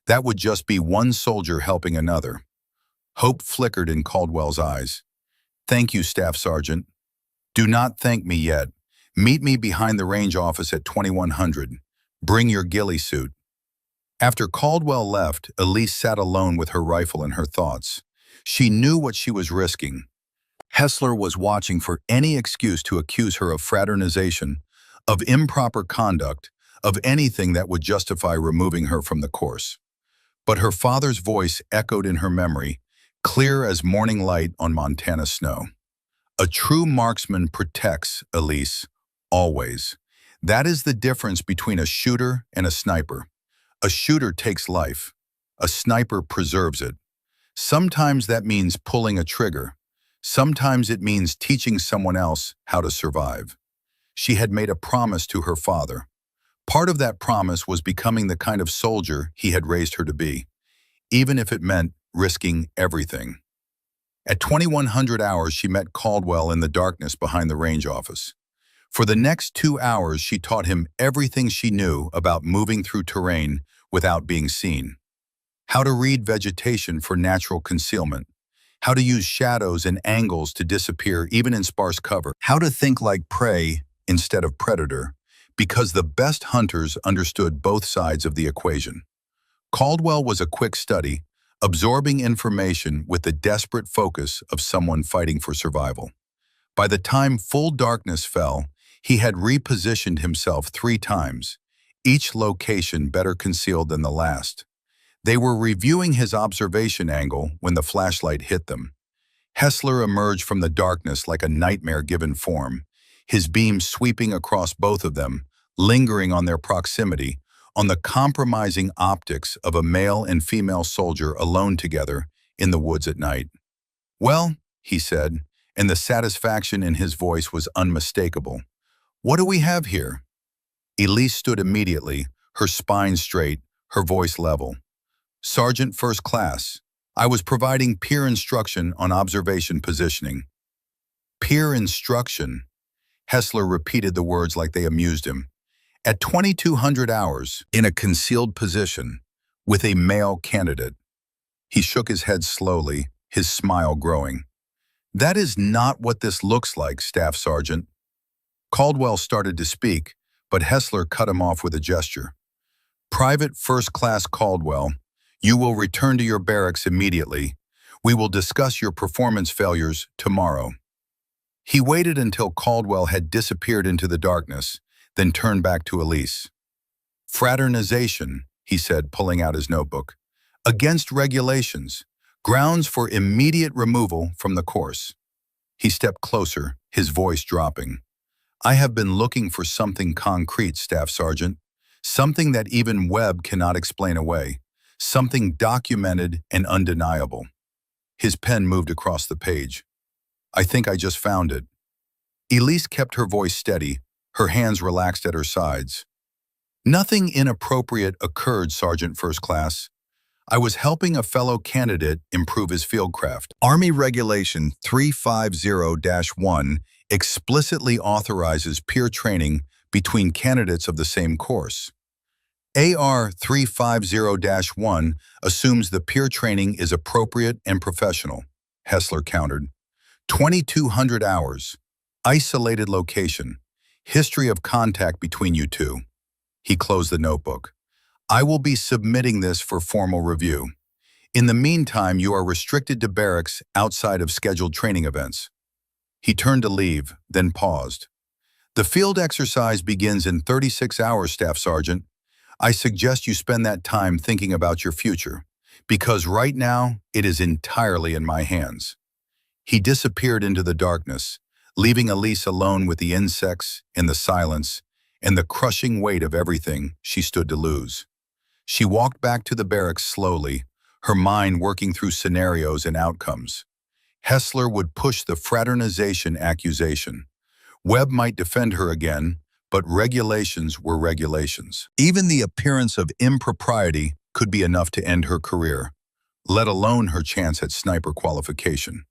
That would just be one soldier helping another." Hope flickered in Caldwell's eyes. "Thank you, Staff Sergeant." "Do not thank me yet. Meet me behind the range office at 2100. Bring your ghillie suit." After Caldwell left, Elise sat alone with her rifle and her thoughts. She knew what she was risking. Hessler was watching for any excuse to accuse her of fraternization, of improper conduct, of anything that would justify removing her from the course. But her father's voice echoed in her memory, clear as morning light on Montana snow. "A true marksman protects, Elise, always. That is the difference between a shooter and a sniper. A shooter takes life. A sniper preserves it. Sometimes that means pulling a trigger. Sometimes it means teaching someone else how to survive." She had made a promise to her father. Part of that promise was becoming the kind of soldier he had raised her to be, even if it meant risking everything. At 2100 hours, she met Caldwell in the darkness behind the range office. For the next 2 hours, she taught him everything she knew about moving through terrain without being seen. How to read vegetation for natural concealment. How to use shadows and angles to disappear even in sparse cover. How to think like prey instead of predator, because the best hunters understood both sides of the equation. Caldwell was a quick study, absorbing information with the desperate focus of someone fighting for survival. By the time full darkness fell, he had repositioned himself 3 times, each location better concealed than the last. They were reviewing his observation angle when the flashlight hit them. Hessler emerged from the darkness like a nightmare given form, his beam sweeping across both of them, lingering on their proximity, on the compromising optics of a male and female soldier alone together in the woods at night. "Well," he said, and the satisfaction in his voice was unmistakable. "What do we have here?" Elise stood immediately, her spine straight, her voice level. "Sergeant First Class, I was providing peer instruction on observation positioning." "Peer instruction?" Hessler repeated the words like they amused him. "At 2200 hours, in a concealed position, with a male candidate." He shook his head slowly, his smile growing. "That is not what this looks like, Staff Sergeant." Caldwell started to speak, but Hessler cut him off with a gesture. "Private First Class Caldwell, you will return to your barracks immediately. We will discuss your performance failures tomorrow." He waited until Caldwell had disappeared into the darkness, then turned back to Elise. "Fraternization," he said, pulling out his notebook. "Against regulations. Grounds for immediate removal from the course." He stepped closer, his voice dropping. "I have been looking for something concrete, Staff Sergeant. Something that even Webb cannot explain away. Something documented and undeniable." His pen moved across the page. "I think I just found it." Elise kept her voice steady, her hands relaxed at her sides. "Nothing inappropriate occurred, Sergeant First Class. I was helping a fellow candidate improve his fieldcraft. Army Regulation 350-1 explicitly authorizes peer training between candidates of the same course. AR 350-1 assumes the peer training is appropriate and professional," Hessler countered. 2200 hours. Isolated location. History of contact between you two." He closed the notebook. "I will be submitting this for formal review. In the meantime, you are restricted to barracks outside of scheduled training events." He turned to leave, then paused. "The field exercise begins in 36 hours, Staff Sergeant. I suggest you spend that time thinking about your future, because right now it is entirely in my hands." He disappeared into the darkness, leaving Elise alone with the insects and the silence and the crushing weight of everything she stood to lose. She walked back to the barracks slowly, her mind working through scenarios and outcomes. Hessler would push the fraternization accusation. Webb might defend her again, but regulations were regulations. Even the appearance of impropriety could be enough to end her career, let alone her chance at sniper qualification.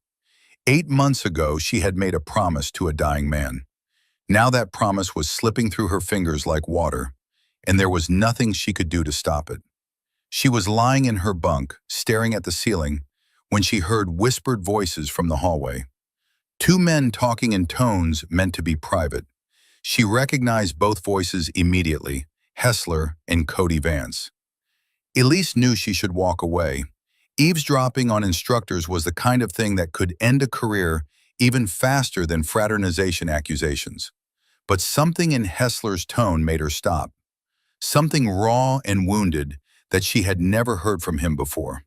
8 months ago, she had made a promise to a dying man. Now that promise was slipping through her fingers like water, and there was nothing she could do to stop it. She was lying in her bunk, staring at the ceiling, when she heard whispered voices from the hallway. 2 men talking in tones meant to be private. She recognized both voices immediately, Hessler and Cody Vance. Elise knew she should walk away. Eavesdropping on instructors was the kind of thing that could end a career even faster than fraternization accusations. But something in Hessler's tone made her stop. Something raw and wounded that she had never heard from him before.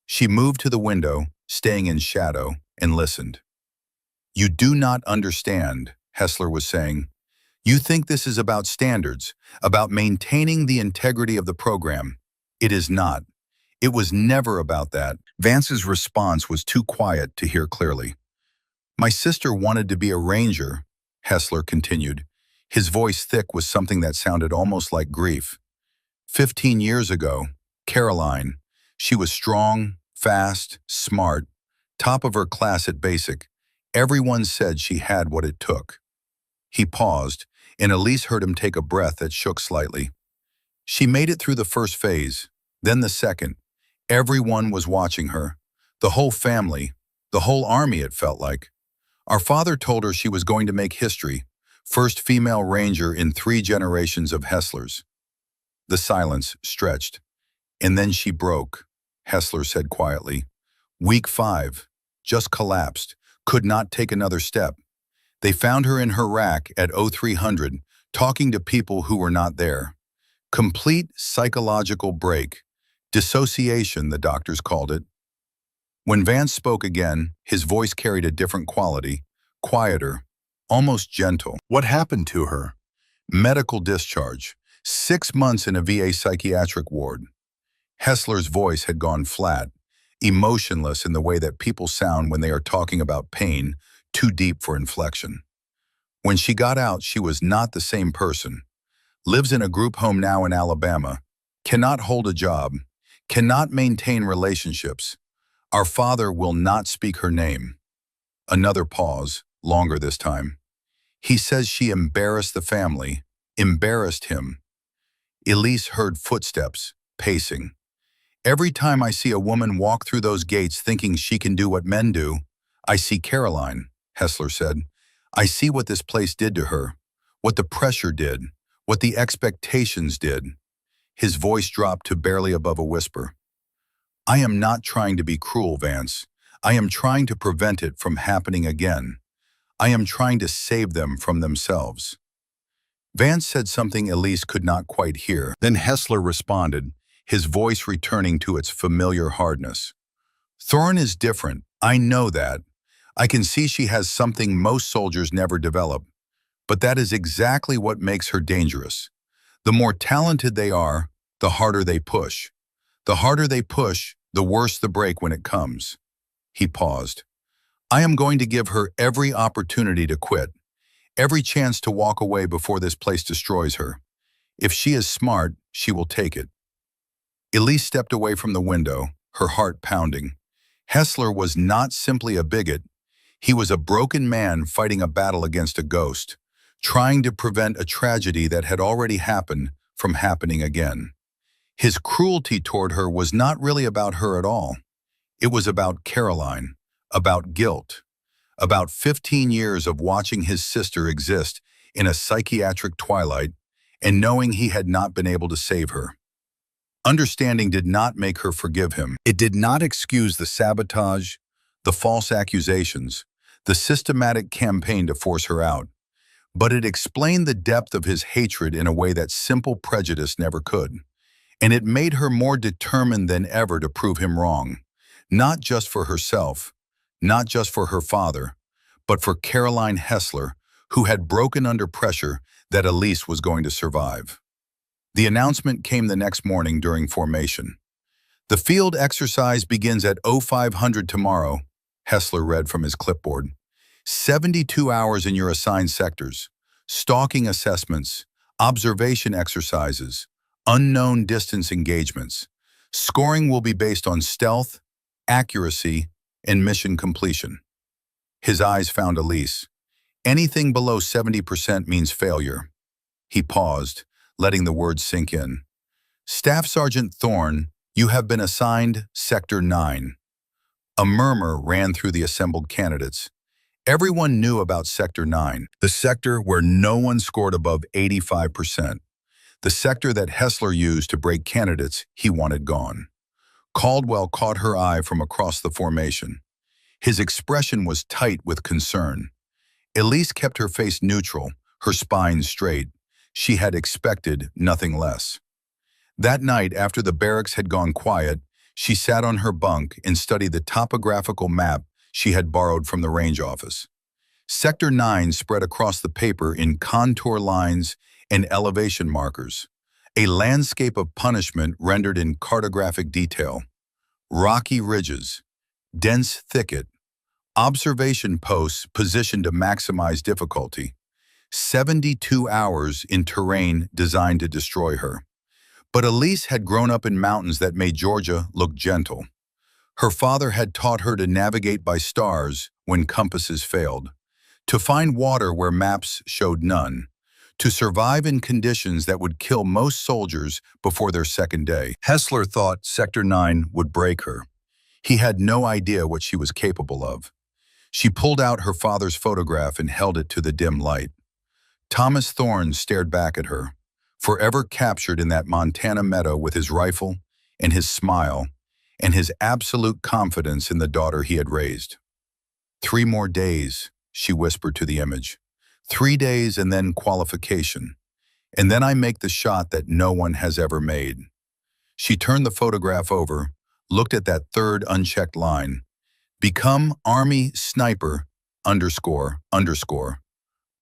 She moved to the window, staying in shadow, and listened. "You do not understand," Hessler was saying. "You think this is about standards, about maintaining the integrity of the program. It is not. It was never about that." Vance's response was too quiet to hear clearly. "My sister wanted to be a ranger," Hessler continued, his voice thick with something that sounded almost like grief. 15 years ago, Caroline, she was strong, fast, smart, top of her class at basic. Everyone said she had what it took. He paused, and Elise heard him take a breath that shook slightly. She made it through the first phase, then the second. Everyone was watching her. The whole family, the whole army, it felt like. Our father told her she was going to make history, first female ranger in 3 generations of Hesslers. The silence stretched. And then she broke, Hessler said quietly. Week 5, just collapsed, could not take another step. They found her in her rack at 0300, talking to people who were not there. Complete psychological break. Dissociation, the doctors called it. When Vance spoke again, his voice carried a different quality, quieter, almost gentle. What happened to her? Medical discharge, 6 months in a VA psychiatric ward. Hessler's voice had gone flat, emotionless in the way that people sound when they are talking about pain, too deep for inflection. When she got out, she was not the same person. Lives in a group home now in Alabama, cannot hold a job, cannot maintain relationships. Our father will not speak her name. Another pause, longer this time. He says she embarrassed the family, embarrassed him. Elise heard footsteps, pacing. Every time I see a woman walk through those gates thinking she can do what men do, I see Caroline, Hessler said. I see what this place did to her, what the pressure did, what the expectations did. His voice dropped to barely above a whisper. I am not trying to be cruel, Vance. I am trying to prevent it from happening again. I am trying to save them from themselves. Vance said something Elise could not quite hear. Then Hessler responded, his voice returning to its familiar hardness. Thorne is different. I know that. I can see she has something most soldiers never develop. But that is exactly what makes her dangerous. The more talented they are, the harder they push. The harder they push, the worse the break when it comes. He paused. I am going to give her every opportunity to quit, every chance to walk away before this place destroys her. If she is smart, she will take it. Elise stepped away from the window, her heart pounding. Hessler was not simply a bigot. He was a broken man fighting a battle against a ghost, trying to prevent a tragedy that had already happened from happening again. His cruelty toward her was not really about her at all. It was about Caroline, about guilt, about 15 years of watching his sister exist in a psychiatric twilight and knowing he had not been able to save her. Understanding did not make her forgive him. It did not excuse the sabotage, the false accusations, the systematic campaign to force her out. But it explained the depth of his hatred in a way that simple prejudice never could. And it made her more determined than ever to prove him wrong, not just for herself, not just for her father, but for Caroline Hessler, who had broken under pressure that Elise was going to survive. The announcement came the next morning during formation. The field exercise begins at 0500 tomorrow, Hessler read from his clipboard. 72 hours in your assigned sectors, stalking assessments, observation exercises, unknown distance engagements. Scoring will be based on stealth, accuracy, and mission completion. His eyes found Elise. Anything below 70% means failure. He paused, letting the words sink in. Staff Sergeant Thorne, you have been assigned Sector 9. A murmur ran through the assembled candidates. Everyone knew about Sector 9, the sector where no one scored above 85%. The sector that Hessler used to break candidates he wanted gone. Caldwell caught her eye from across the formation. His expression was tight with concern. Elise kept her face neutral, her spine straight. She had expected nothing less. That night, after the barracks had gone quiet, she sat on her bunk and studied the topographical map she had borrowed from the range office. Sector 9 spread across the paper in contour lines and elevation markers, a landscape of punishment rendered in cartographic detail. Rocky ridges, dense thicket, observation posts positioned to maximize difficulty. 72 hours in terrain designed to destroy her. But Elise had grown up in mountains that made Georgia look gentle. Her father had taught her to navigate by stars when compasses failed, to find water where maps showed none, to survive in conditions that would kill most soldiers before their second day. Hessler thought Sector 9 would break her. He had no idea what she was capable of. She pulled out her father's photograph and held it to the dim light. Thomas Thorne stared back at her, forever captured in that Montana meadow with his rifle and his smile and his absolute confidence in the daughter he had raised. 3 more days, she whispered to the image. 3 days and then qualification. And then I make the shot that no one has ever made. She turned the photograph over, looked at that third unchecked line. Become Army Sniper __.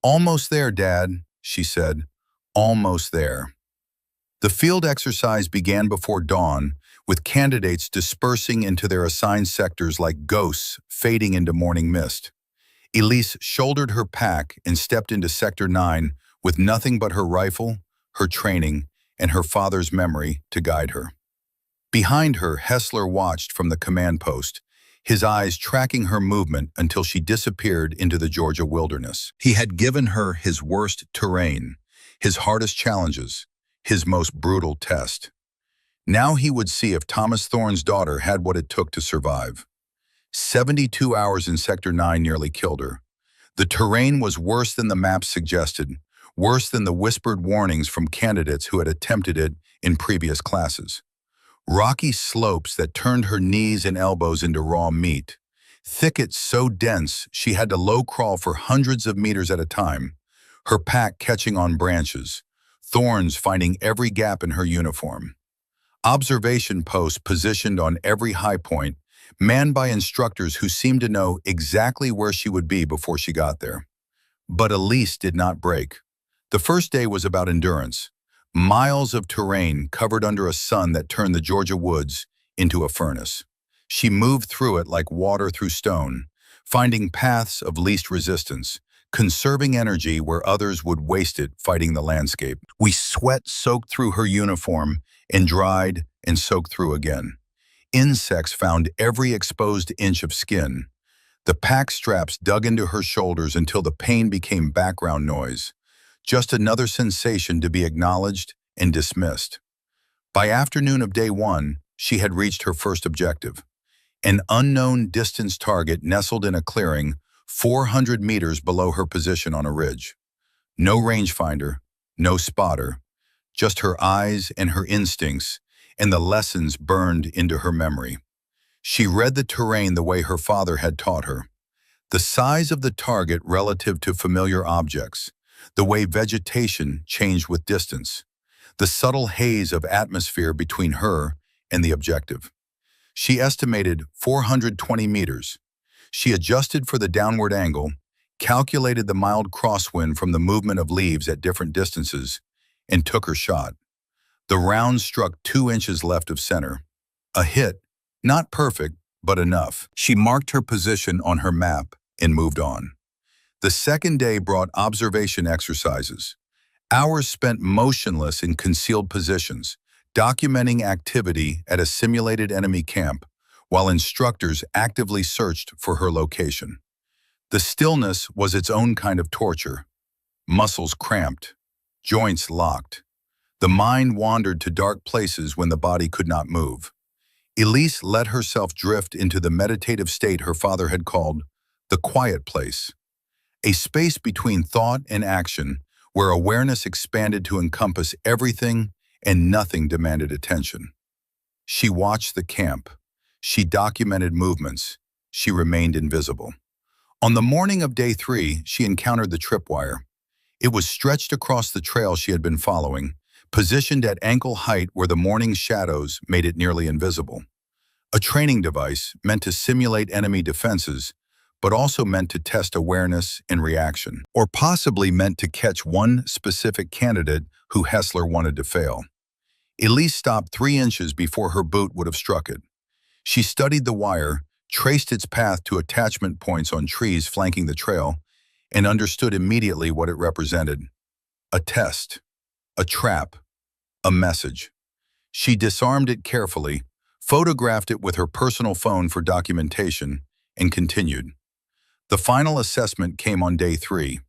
Almost there, Dad, she said. Almost there. The field exercise began before dawn, with candidates dispersing into their assigned sectors like ghosts fading into morning mist. Elise shouldered her pack and stepped into Sector 9 with nothing but her rifle, her training, and her father's memory to guide her. Behind her, Hessler watched from the command post, his eyes tracking her movement until she disappeared into the Georgia wilderness. He had given her his worst terrain, his hardest challenges, his most brutal test. Now he would see if Thomas Thorne's daughter had what it took to survive. 72 hours in Sector 9 nearly killed her. The terrain was worse than the map suggested, worse than the whispered warnings from candidates who had attempted it in previous classes. Rocky slopes that turned her knees and elbows into raw meat. Thickets so dense she had to low crawl for hundreds of meters at a time, her pack catching on branches, thorns finding every gap in her uniform. Observation posts positioned on every high point, manned by instructors who seemed to know exactly where she would be before she got there. But Elise did not break. The first day was about endurance. Miles of terrain covered under a sun that turned the Georgia woods into a furnace. She moved through it like water through stone, finding paths of least resistance, conserving energy where others would waste it fighting the landscape. Sweat soaked through her uniform and dried and soaked through again. Insects found every exposed inch of skin. The pack straps dug into her shoulders until the pain became background noise. Just another sensation to be acknowledged and dismissed. By afternoon of day 1, she had reached her first objective. An unknown distance target nestled in a clearing 400 meters below her position on a ridge. No rangefinder, no spotter, just her eyes and her instincts, and the lessons burned into her memory. She read the terrain the way her father had taught her. The size of the target relative to familiar objects, the way vegetation changed with distance, the subtle haze of atmosphere between her and the objective. She estimated 420 meters. She adjusted for the downward angle, calculated the mild crosswind from the movement of leaves at different distances, and took her shot. The round struck 2 inches left of center. A hit, not perfect, but enough. She marked her position on her map and moved on. The second day brought observation exercises, hours spent motionless in concealed positions, documenting activity at a simulated enemy camp, while instructors actively searched for her location. The stillness was its own kind of torture. Muscles cramped, joints locked. The mind wandered to dark places when the body could not move. Elise let herself drift into the meditative state her father had called the quiet place, a space between thought and action where awareness expanded to encompass everything and nothing demanded attention. She watched the camp. She documented movements. She remained invisible. On the morning of day 3, she encountered the tripwire. It was stretched across the trail she had been following, positioned at ankle height where the morning shadows made it nearly invisible. A training device meant to simulate enemy defenses, but also meant to test awareness and reaction, or possibly meant to catch one specific candidate who Hessler wanted to fail. Elise stopped 3 inches before her boot would have struck it. She studied the wire, traced its path to attachment points on trees flanking the trail, and understood immediately what it represented. A test, a trap, a message. She disarmed it carefully, photographed it with her personal phone for documentation, and continued. The final assessment came on day 3,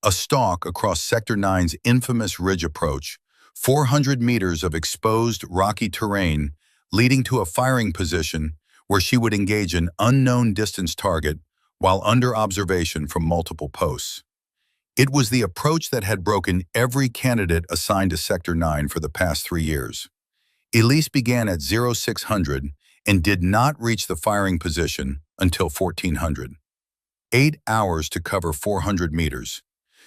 a stalk across Sector 9's infamous ridge approach, 400 meters of exposed rocky terrain leading to a firing position where she would engage an unknown distance target while under observation from multiple posts. It was the approach that had broken every candidate assigned to Sector 9 for the past 3 years. Elise began at 0600 and did not reach the firing position until 1400. 8 hours to cover 400 meters.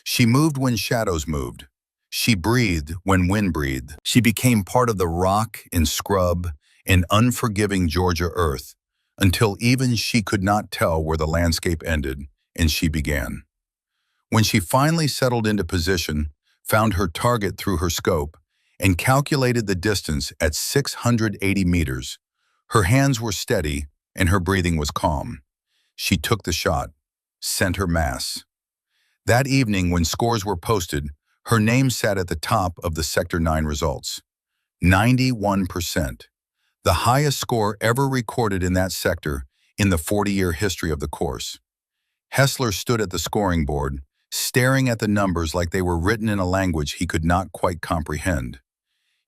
She moved when shadows moved. She breathed when wind breathed. She became part of the rock and scrub and unforgiving Georgia earth until even she could not tell where the landscape ended and she began. When she finally settled into position, found her target through her scope, and calculated the distance at 680 meters, her hands were steady and her breathing was calm. She took the shot, center mass. That evening, when scores were posted, her name sat at the top of the Sector 9 results. 91%, the highest score ever recorded in that sector in the 40-year history of the course. Hessler stood at the scoring board, staring at the numbers like they were written in a language he could not quite comprehend.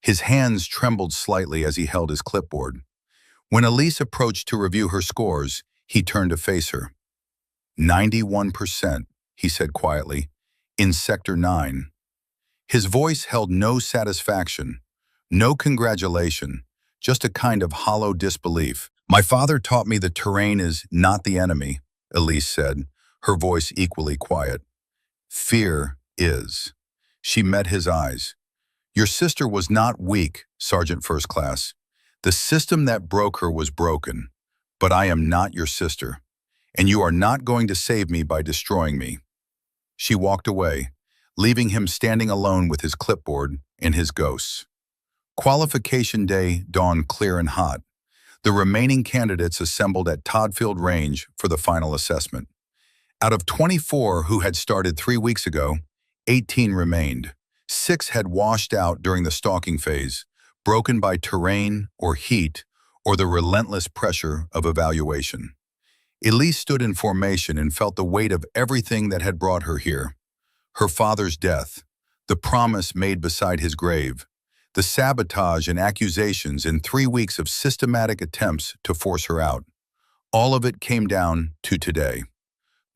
His hands trembled slightly as he held his clipboard. When Elise approached to review her scores, he turned to face her. 91%, he said quietly, in Sector 9. His voice held no satisfaction, no congratulation, just a kind of hollow disbelief. My father taught me the terrain is not the enemy, Elise said, her voice equally quiet. Fear is. She met his eyes. Your sister was not weak, Sergeant First Class. The system that broke her was broken, but I am not your sister, and you are not going to save me by destroying me. She walked away, leaving him standing alone with his clipboard and his ghosts. Qualification day dawned clear and hot. The remaining candidates assembled at Toddfield Range for the final assessment. Out of 24 who had started 3 weeks ago, 18 remained. 6 had washed out during the stalking phase, broken by terrain or heat or the relentless pressure of evaluation. Elise stood in formation and felt the weight of everything that had brought her here. Her father's death, the promise made beside his grave, the sabotage and accusations in 3 weeks of systematic attempts to force her out. All of it came down to today.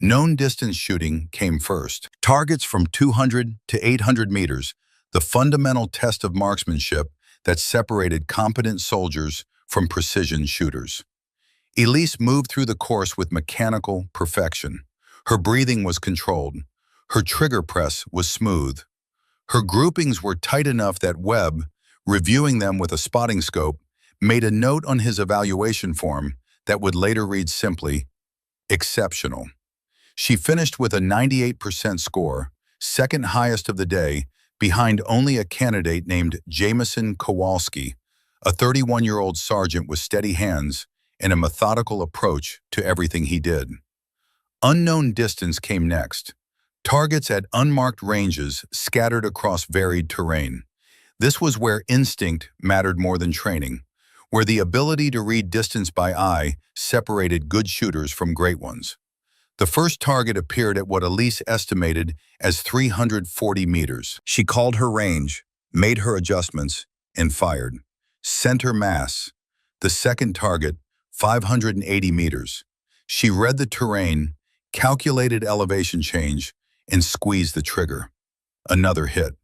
Known distance shooting came first. Targets from 200 to 800 meters, the fundamental test of marksmanship that separated competent soldiers from precision shooters. Elise moved through the course with mechanical perfection. Her breathing was controlled. Her trigger press was smooth. Her groupings were tight enough that Webb, reviewing them with a spotting scope, made a note on his evaluation form that would later read simply, exceptional. She finished with a 98% score, second highest of the day, behind only a candidate named Jameson Kowalski, a 31-year-old sergeant with steady hands and a methodical approach to everything he did. Unknown distance came next. Targets at unmarked ranges scattered across varied terrain. This was where instinct mattered more than training, where the ability to read distance by eye separated good shooters from great ones. The first target appeared at what Elise estimated as 340 meters. She called her range, made her adjustments, and fired. Center mass. The second target, 580 meters. She read the terrain, calculated elevation change, and squeezed the trigger. Another hit.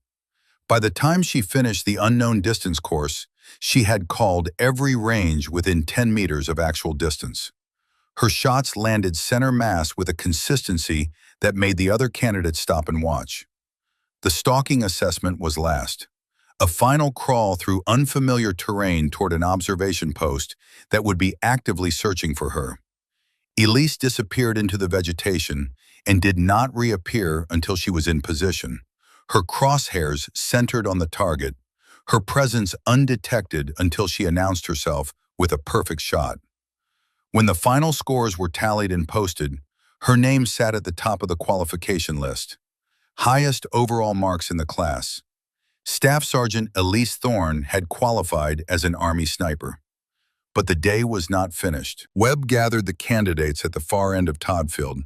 By the time she finished the unknown distance course, she had called every range within 10 meters of actual distance. Her shots landed center mass with a consistency that made the other candidates stop and watch. The stalking assessment was last. A final crawl through unfamiliar terrain toward an observation post that would be actively searching for her. Elise disappeared into the vegetation and did not reappear until she was in position, her crosshairs centered on the target, her presence undetected until she announced herself with a perfect shot. When the final scores were tallied and posted, her name sat at the top of the qualification list. Highest overall marks in the class. Staff Sergeant Elise Thorne had qualified as an Army sniper. But the day was not finished. Webb gathered the candidates at the far end of Toddfield,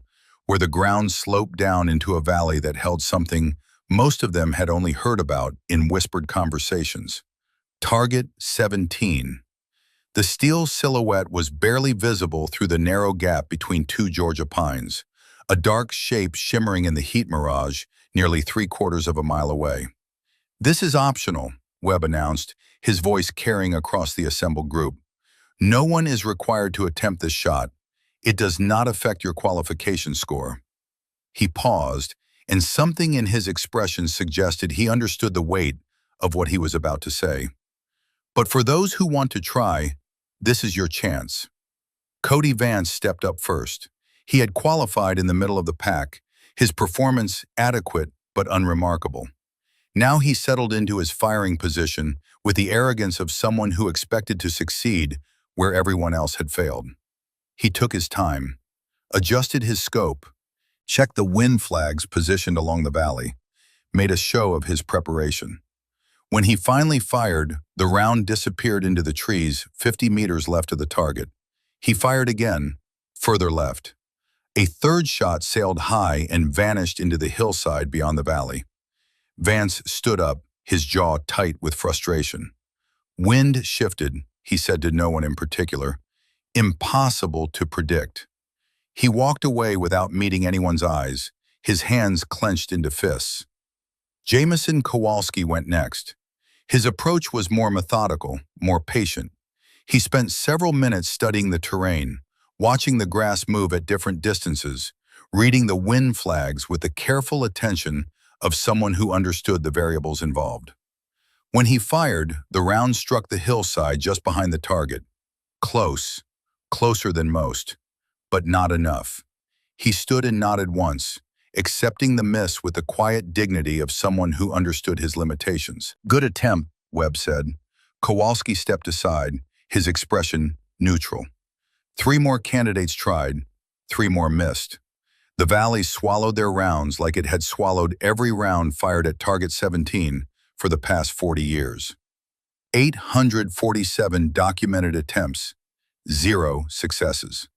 where the ground sloped down into a valley that held something most of them had only heard about in whispered conversations. Target 17. The steel silhouette was barely visible through the narrow gap between two Georgia pines, a dark shape shimmering in the heat mirage nearly 3/4 of a mile away. "This is optional," Webb announced, his voice carrying across the assembled group. "No one is required to attempt this shot. It does not affect your qualification score." He paused, and something in his expression suggested he understood the weight of what he was about to say. "But for those who want to try, this is your chance." Cody Vance stepped up first. He had qualified in the middle of the pack, his performance adequate but unremarkable. Now he settled into his firing position with the arrogance of someone who expected to succeed where everyone else had failed. He took his time, adjusted his scope, checked the wind flags positioned along the valley, made a show of his preparation. When he finally fired, the round disappeared into the trees 50 meters left of the target. He fired again, further left. A third shot sailed high and vanished into the hillside beyond the valley. Vance stood up, his jaw tight with frustration. "Wind shifted," he said to no one in particular. "Impossible to predict." He walked away without meeting anyone's eyes, his hands clenched into fists. Jameson Kowalski went next. His approach was more methodical, more patient. He spent several minutes studying the terrain, watching the grass move at different distances, reading the wind flags with the careful attention of someone who understood the variables involved. When he fired, the round struck the hillside just behind the target. Close, closer than most, but not enough. He stood and nodded once, accepting the miss with the quiet dignity of someone who understood his limitations. "Good attempt," Webb said. Kowalski stepped aside, his expression neutral. 3 more candidates tried, 3 more missed. The valley swallowed their rounds like it had swallowed every round fired at Target 17 for the past 40 years. 847 documented attempts, 0 successes.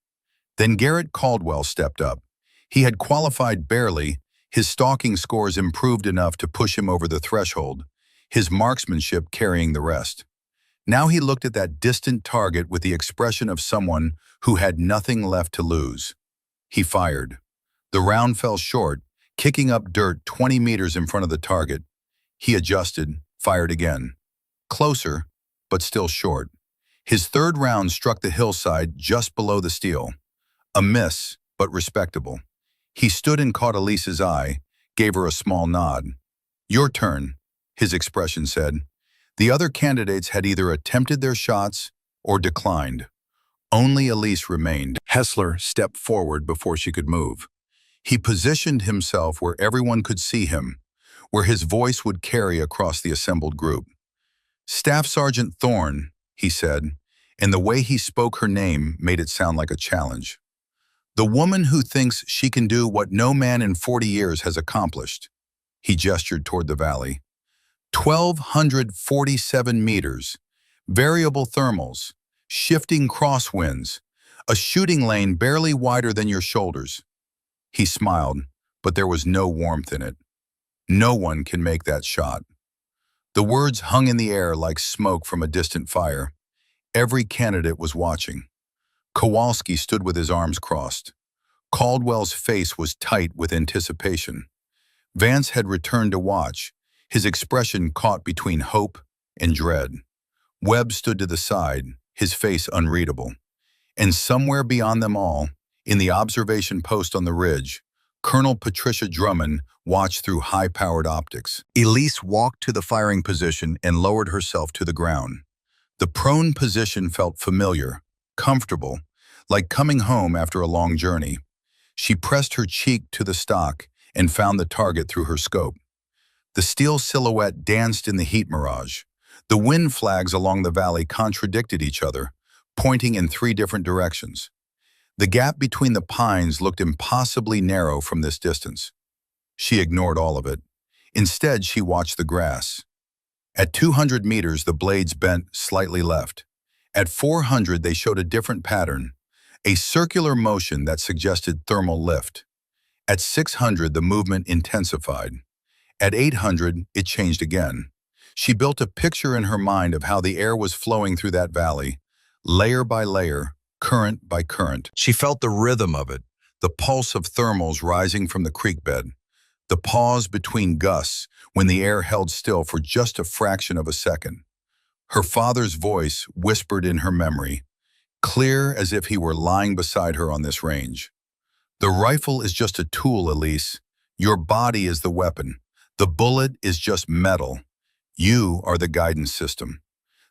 Then Garrett Caldwell stepped up. He had qualified barely, his stalking scores improved enough to push him over the threshold, his marksmanship carrying the rest. Now he looked at that distant target with the expression of someone who had nothing left to lose. He fired. The round fell short, kicking up dirt 20 meters in front of the target. He adjusted, fired again. Closer, but still short. His third round struck the hillside just below the steel. A miss, but respectable. He stood and caught Elise's eye, gave her a small nod. "Your turn," his expression said. The other candidates had either attempted their shots or declined. Only Elise remained. Hessler stepped forward before she could move. He positioned himself where everyone could see him, where his voice would carry across the assembled group. "Staff Sergeant Thorne," he said, and the way he spoke her name made it sound like a challenge. "The woman who thinks she can do what no man in 40 years has accomplished." He gestured toward the valley. 1,247 meters, variable thermals, shifting crosswinds, a shooting lane barely wider than your shoulders. He smiled, but there was no warmth in it. "No one can make that shot." The words hung in the air like smoke from a distant fire. Every candidate was watching. Kowalski stood with his arms crossed. Caldwell's face was tight with anticipation. Vance had returned to watch, his expression caught between hope and dread. Webb stood to the side, his face unreadable. And somewhere beyond them all, in the observation post on the ridge, Colonel Patricia Drummond watched through high-powered optics. Elise walked to the firing position and lowered herself to the ground. The prone position felt familiar, comfortable, like coming home after a long journey. She pressed her cheek to the stock and found the target through her scope. The steel silhouette danced in the heat mirage. The wind flags along the valley contradicted each other, pointing in 3 different directions. The gap between the pines looked impossibly narrow from this distance. She ignored all of it. Instead, she watched the grass. At 200 meters, the blades bent slightly left. At 400, they showed a different pattern, a circular motion that suggested thermal lift. At 600, the movement intensified. At 800, it changed again. She built a picture in her mind of how the air was flowing through that valley, layer by layer, current by current. She felt the rhythm of it, the pulse of thermals rising from the creek bed, the pause between gusts when the air held still for just a fraction of a second. Her father's voice whispered in her memory, clear as if he were lying beside her on this range. The rifle is just a tool, Elise. Your body is the weapon. The bullet is just metal. You are the guidance system.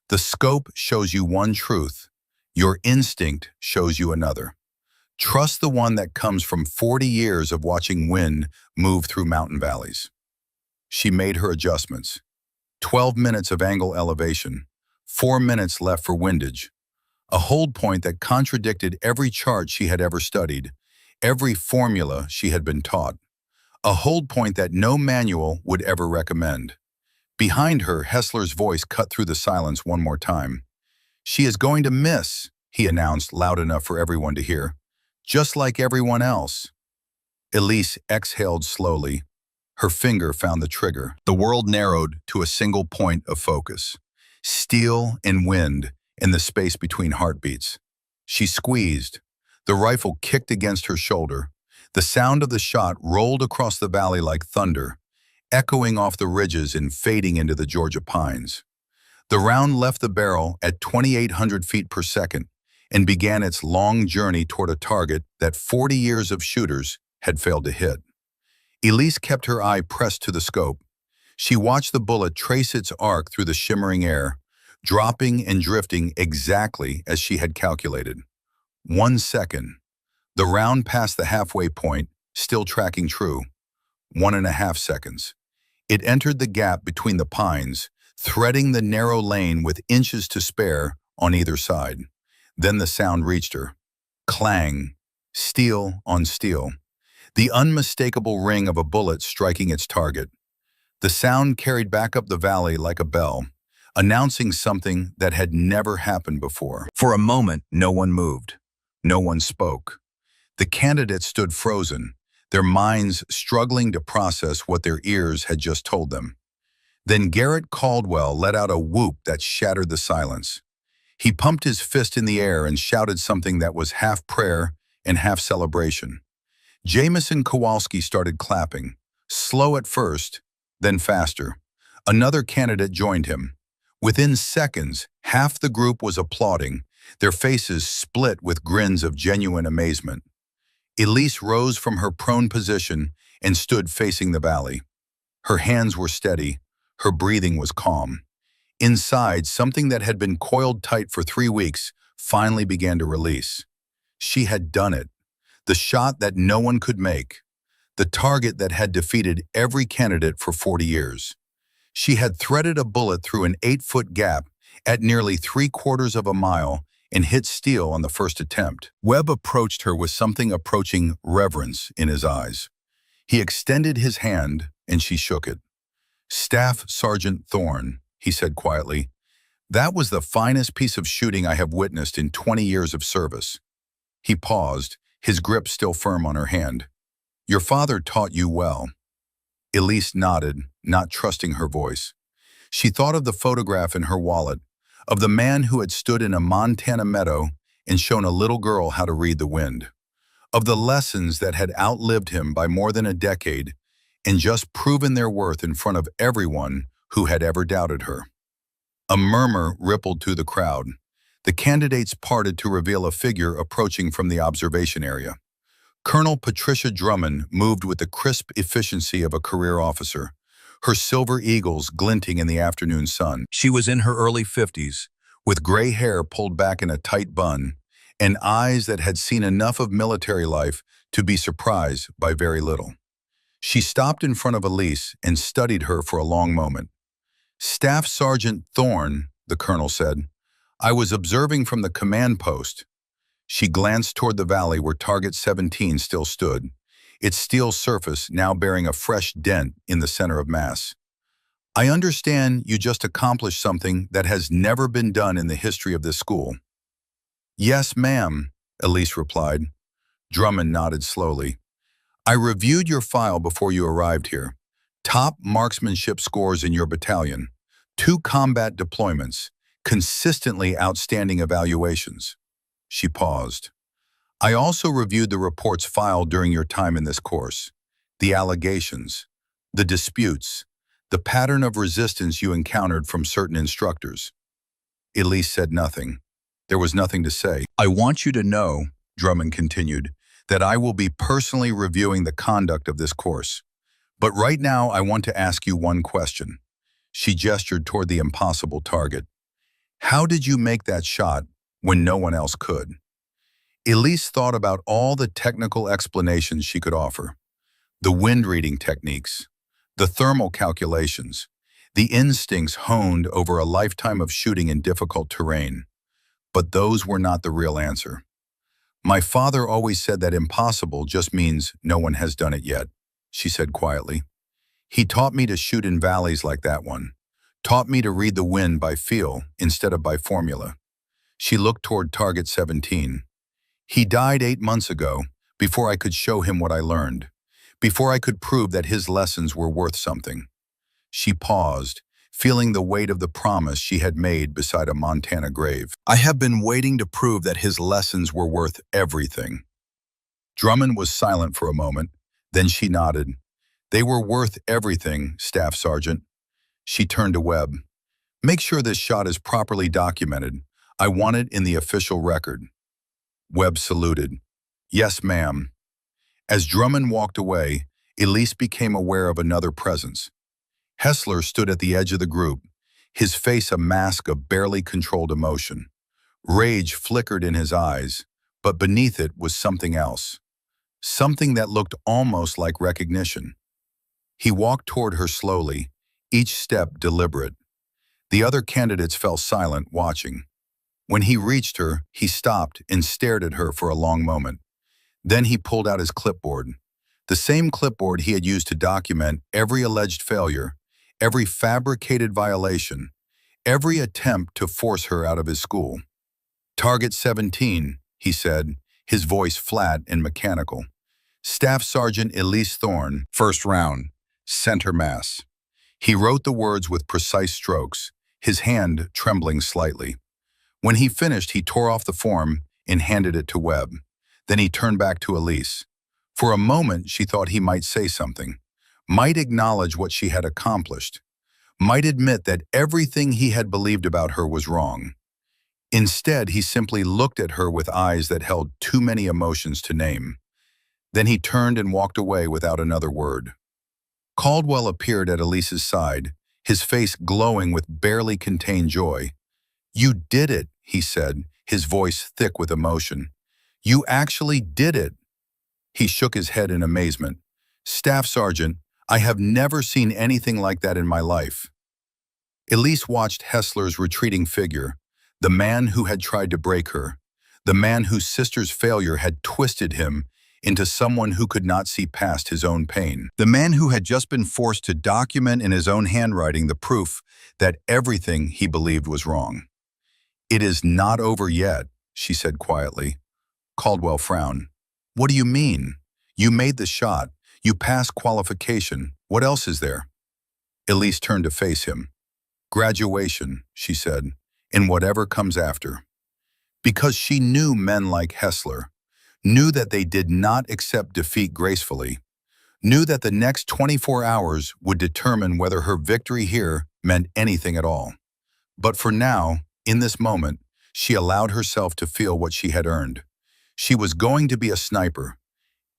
The scope shows you one truth. Your instinct shows you another. Trust the one that comes from 40 years of watching wind move through mountain valleys. She made her adjustments. 12 minutes of angle elevation, 4 minutes left for windage, a hold point that contradicted every chart she had ever studied, every formula she had been taught, a hold point that no manual would ever recommend. Behind her, Hessler's voice cut through the silence one more time. She is going to miss, he announced loud enough for everyone to hear, just like everyone else. Elise exhaled slowly. Her finger found the trigger. The world narrowed to a single point of focus. Steel and wind in the space between heartbeats. She squeezed. The rifle kicked against her shoulder. The sound of the shot rolled across the valley like thunder, echoing off the ridges and fading into the Georgia pines. The round left the barrel at 2,800 feet per second and began its long journey toward a target that 40 years of shooters had failed to hit. Elise kept her eye pressed to the scope. She watched the bullet trace its arc through the shimmering air, dropping and drifting exactly as she had calculated. 1 second. The round passed the halfway point, still tracking true. 1.5 seconds. It entered the gap between the pines, threading the narrow lane with inches to spare on either side. Then the sound reached her. Clang. Steel on steel. The unmistakable ring of a bullet striking its target. The sound carried back up the valley like a bell, announcing something that had never happened before. For a moment, no one moved. No one spoke. The candidates stood frozen, their minds struggling to process what their ears had just told them. Then Garrett Caldwell let out a whoop that shattered the silence. He pumped his fist in the air and shouted something that was half prayer and half celebration. Jamison Kowalski started clapping, slow at first, then faster. Another candidate joined him. Within seconds, half the group was applauding, their faces split with grins of genuine amazement. Elise rose from her prone position and stood facing the valley. Her hands were steady, her breathing was calm. Inside, something that had been coiled tight for 3 weeks finally began to release. She had done it. The shot that no one could make. The target that had defeated every candidate for 40 years. She had threaded a bullet through an 8-foot gap at nearly 3/4 of a mile and hit steel on the first attempt. Webb approached her with something approaching reverence in his eyes. He extended his hand and she shook it. "Staff Sergeant Thorne," he said quietly, "that was the finest piece of shooting I have witnessed in 20 years of service." He paused, his grip still firm on her hand. "Your father taught you well." Elise nodded, not trusting her voice. She thought of the photograph in her wallet, of the man who had stood in a Montana meadow and shown a little girl how to read the wind, of the lessons that had outlived him by more than a decade and just proven their worth in front of everyone who had ever doubted her. A murmur rippled through the crowd. The candidates parted to reveal a figure approaching from the observation area. Colonel Patricia Drummond moved with the crisp efficiency of a career officer, her silver eagles glinting in the afternoon sun. She was in her early 50s, with gray hair pulled back in a tight bun, and eyes that had seen enough of military life to be surprised by very little. She stopped in front of Elise and studied her for a long moment. "Staff Sergeant Thorne," the colonel said, "I was observing from the command post." She glanced toward the valley where Target 17 still stood, its steel surface now bearing a fresh dent in the center of mass. I understand you just accomplished something that has never been done in the history of this school. Yes, ma'am, Elise replied. Drummond nodded slowly. I reviewed your file before you arrived here. Top marksmanship scores in your battalion. 2 combat deployments. Consistently outstanding evaluations. She paused. I also reviewed the reports filed during your time in this course. The allegations, the disputes, the pattern of resistance you encountered from certain instructors. Elise said nothing. There was nothing to say. I want you to know, Drummond continued, that I will be personally reviewing the conduct of this course. But right now, I want to ask you one question. She gestured toward the impossible target. How did you make that shot when no one else could? Elise thought about all the technical explanations she could offer. The wind reading techniques, the thermal calculations, the instincts honed over a lifetime of shooting in difficult terrain. But those were not the real answer. My father always said that impossible just means no one has done it yet, she said quietly. He taught me to shoot in valleys like that one, taught me to read the wind by feel instead of by formula. She looked toward Target 17. He died 8 months ago, before I could show him what I learned, before I could prove that his lessons were worth something. She paused, feeling the weight of the promise she had made beside a Montana grave. I have been waiting to prove that his lessons were worth everything. Drummond was silent for a moment, then she nodded. They were worth everything, Staff Sergeant. She turned to Webb. Make sure this shot is properly documented. I want it in the official record. Webb saluted. Yes, ma'am. As Drummond walked away, Elise became aware of another presence. Hessler stood at the edge of the group, his face a mask of barely controlled emotion. Rage flickered in his eyes, but beneath it was something else. Something that looked almost like recognition. He walked toward her slowly, each step deliberate. The other candidates fell silent, watching. When he reached her, he stopped and stared at her for a long moment. Then he pulled out his clipboard, the same clipboard he had used to document every alleged failure, every fabricated violation, every attempt to force her out of his school. Target 17, he said, his voice flat and mechanical. Staff Sergeant Elise Thorne, first round, center mass. He wrote the words with precise strokes, his hand trembling slightly. When he finished, he tore off the form and handed it to Webb. Then he turned back to Elise. For a moment, she thought he might say something, might acknowledge what she had accomplished, might admit that everything he had believed about her was wrong. Instead, he simply looked at her with eyes that held too many emotions to name. Then he turned and walked away without another word. Caldwell appeared at Elise's side, his face glowing with barely contained joy. You did it, he said, his voice thick with emotion. You actually did it. He shook his head in amazement. Staff Sergeant, I have never seen anything like that in my life. Elise watched Hessler's retreating figure, the man who had tried to break her, the man whose sister's failure had twisted him into someone who could not see past his own pain, the man who had just been forced to document in his own handwriting the proof that everything he believed was wrong. It is not over yet, she said quietly. Caldwell frowned. What do you mean? You made the shot. You passed qualification. What else is there? Elise turned to face him. Graduation, she said, and whatever comes after. Because she knew men like Hessler, knew that they did not accept defeat gracefully, knew that the next 24 hours would determine whether her victory here meant anything at all. But for now, in this moment, she allowed herself to feel what she had earned. She was going to be a sniper,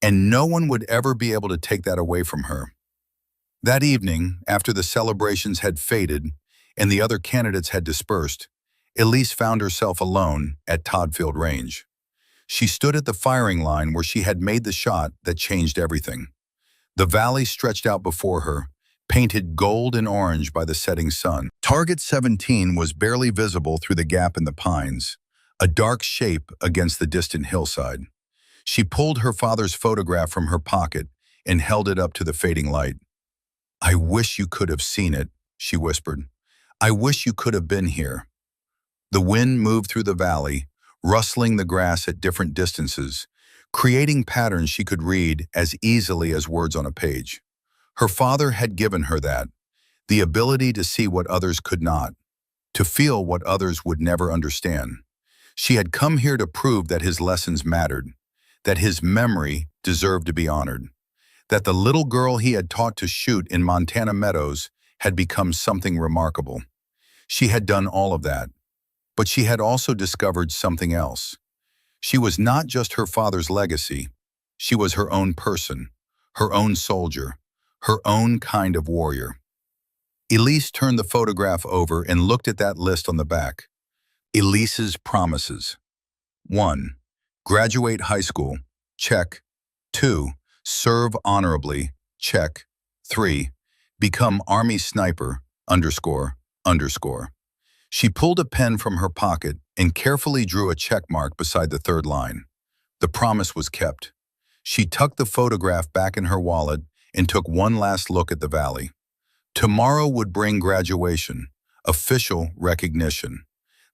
and no one would ever be able to take that away from her. That evening, after the celebrations had faded and the other candidates had dispersed, Elise found herself alone at Toddfield Range. She stood at the firing line where she had made the shot that changed everything. The valley stretched out before her, painted gold and orange by the setting sun. Target 17 was barely visible through the gap in the pines, a dark shape against the distant hillside. She pulled her father's photograph from her pocket and held it up to the fading light. I wish you could have seen it, she whispered. "I wish you could have been here." The wind moved through the valley, rustling the grass at different distances, creating patterns she could read as easily as words on a page. Her father had given her that, the ability to see what others could not, to feel what others would never understand. She had come here to prove that his lessons mattered, that his memory deserved to be honored, that the little girl he had taught to shoot in Montana meadows had become something remarkable. She had done all of that, but she had also discovered something else. She was not just her father's legacy. She was her own person, her own soldier, her own kind of warrior. Elise turned the photograph over and looked at that list on the back. Elise's promises. 1. Graduate high school. Check. 2. Serve honorably. Check. 3. Become Army sniper. __. She pulled a pen from her pocket and carefully drew a check mark beside the third line. The promise was kept. She tucked the photograph back in her wallet and took one last look at the valley. Tomorrow would bring graduation, official recognition,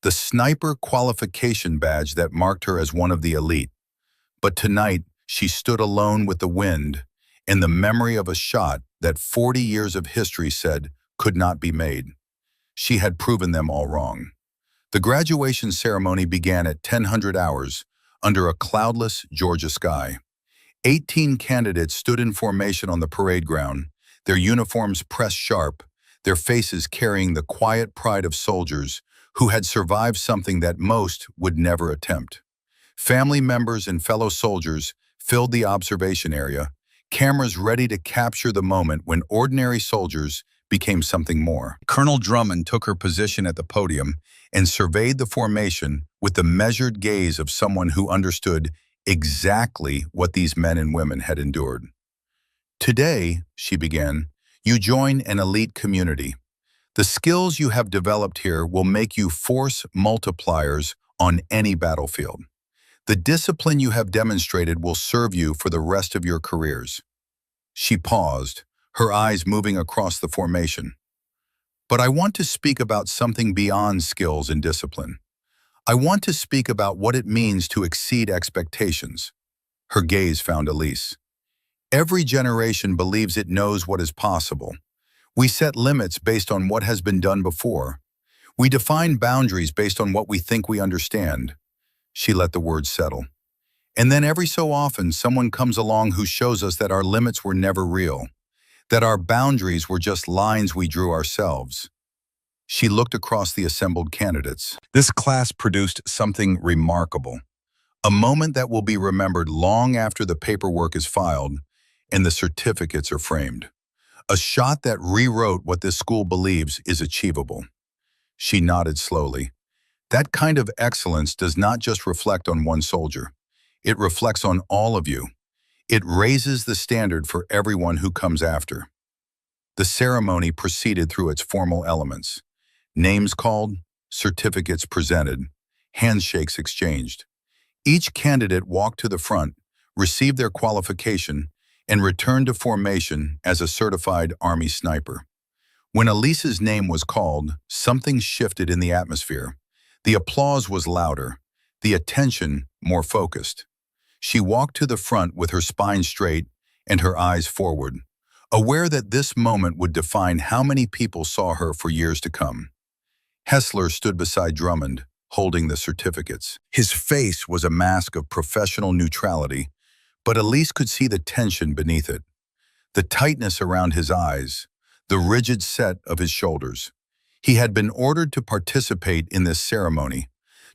the sniper qualification badge that marked her as one of the elite. But tonight, she stood alone with the wind and the memory of a shot that 40 years of history said could not be made. She had proven them all wrong. The graduation ceremony began at 1000 hours under a cloudless Georgia sky. 18 candidates stood in formation on the parade ground, their uniforms pressed sharp, their faces carrying the quiet pride of soldiers who had survived something that most would never attempt. Family members and fellow soldiers filled the observation area, cameras ready to capture the moment when ordinary soldiers became something more. Colonel Drummond took her position at the podium and surveyed the formation with the measured gaze of someone who understood exactly what these men and women had endured. "Today," she began, "you join an elite community. The skills you have developed here will make you force multipliers on any battlefield. The discipline you have demonstrated will serve you for the rest of your careers." She paused, her eyes moving across the formation. "But I want to speak about something beyond skills and discipline. I want to speak about what it means to exceed expectations." Her gaze found Elise. "Every generation believes it knows what is possible. We set limits based on what has been done before. We define boundaries based on what we think we understand." She let the words settle. "And then every so often, someone comes along who shows us that our limits were never real, that our boundaries were just lines we drew ourselves." She looked across the assembled candidates. This class produced something remarkable, a moment that will be remembered long after the paperwork is filed and the certificates are framed. A shot that rewrote what this school believes is achievable. She nodded slowly. That kind of excellence does not just reflect on one soldier. It reflects on all of you. It raises the standard for everyone who comes after. The ceremony proceeded through its formal elements. Names called, certificates presented, handshakes exchanged. Each candidate walked to the front, received their qualification, and returned to formation as a certified Army sniper. When Elise's name was called, something shifted in the atmosphere. The applause was louder, the attention more focused. She walked to the front with her spine straight and her eyes forward, aware that this moment would define how many people saw her for years to come. Hessler stood beside Drummond, holding the certificates. His face was a mask of professional neutrality, but Elise could see the tension beneath it, the tightness around his eyes, the rigid set of his shoulders. He had been ordered to participate in this ceremony,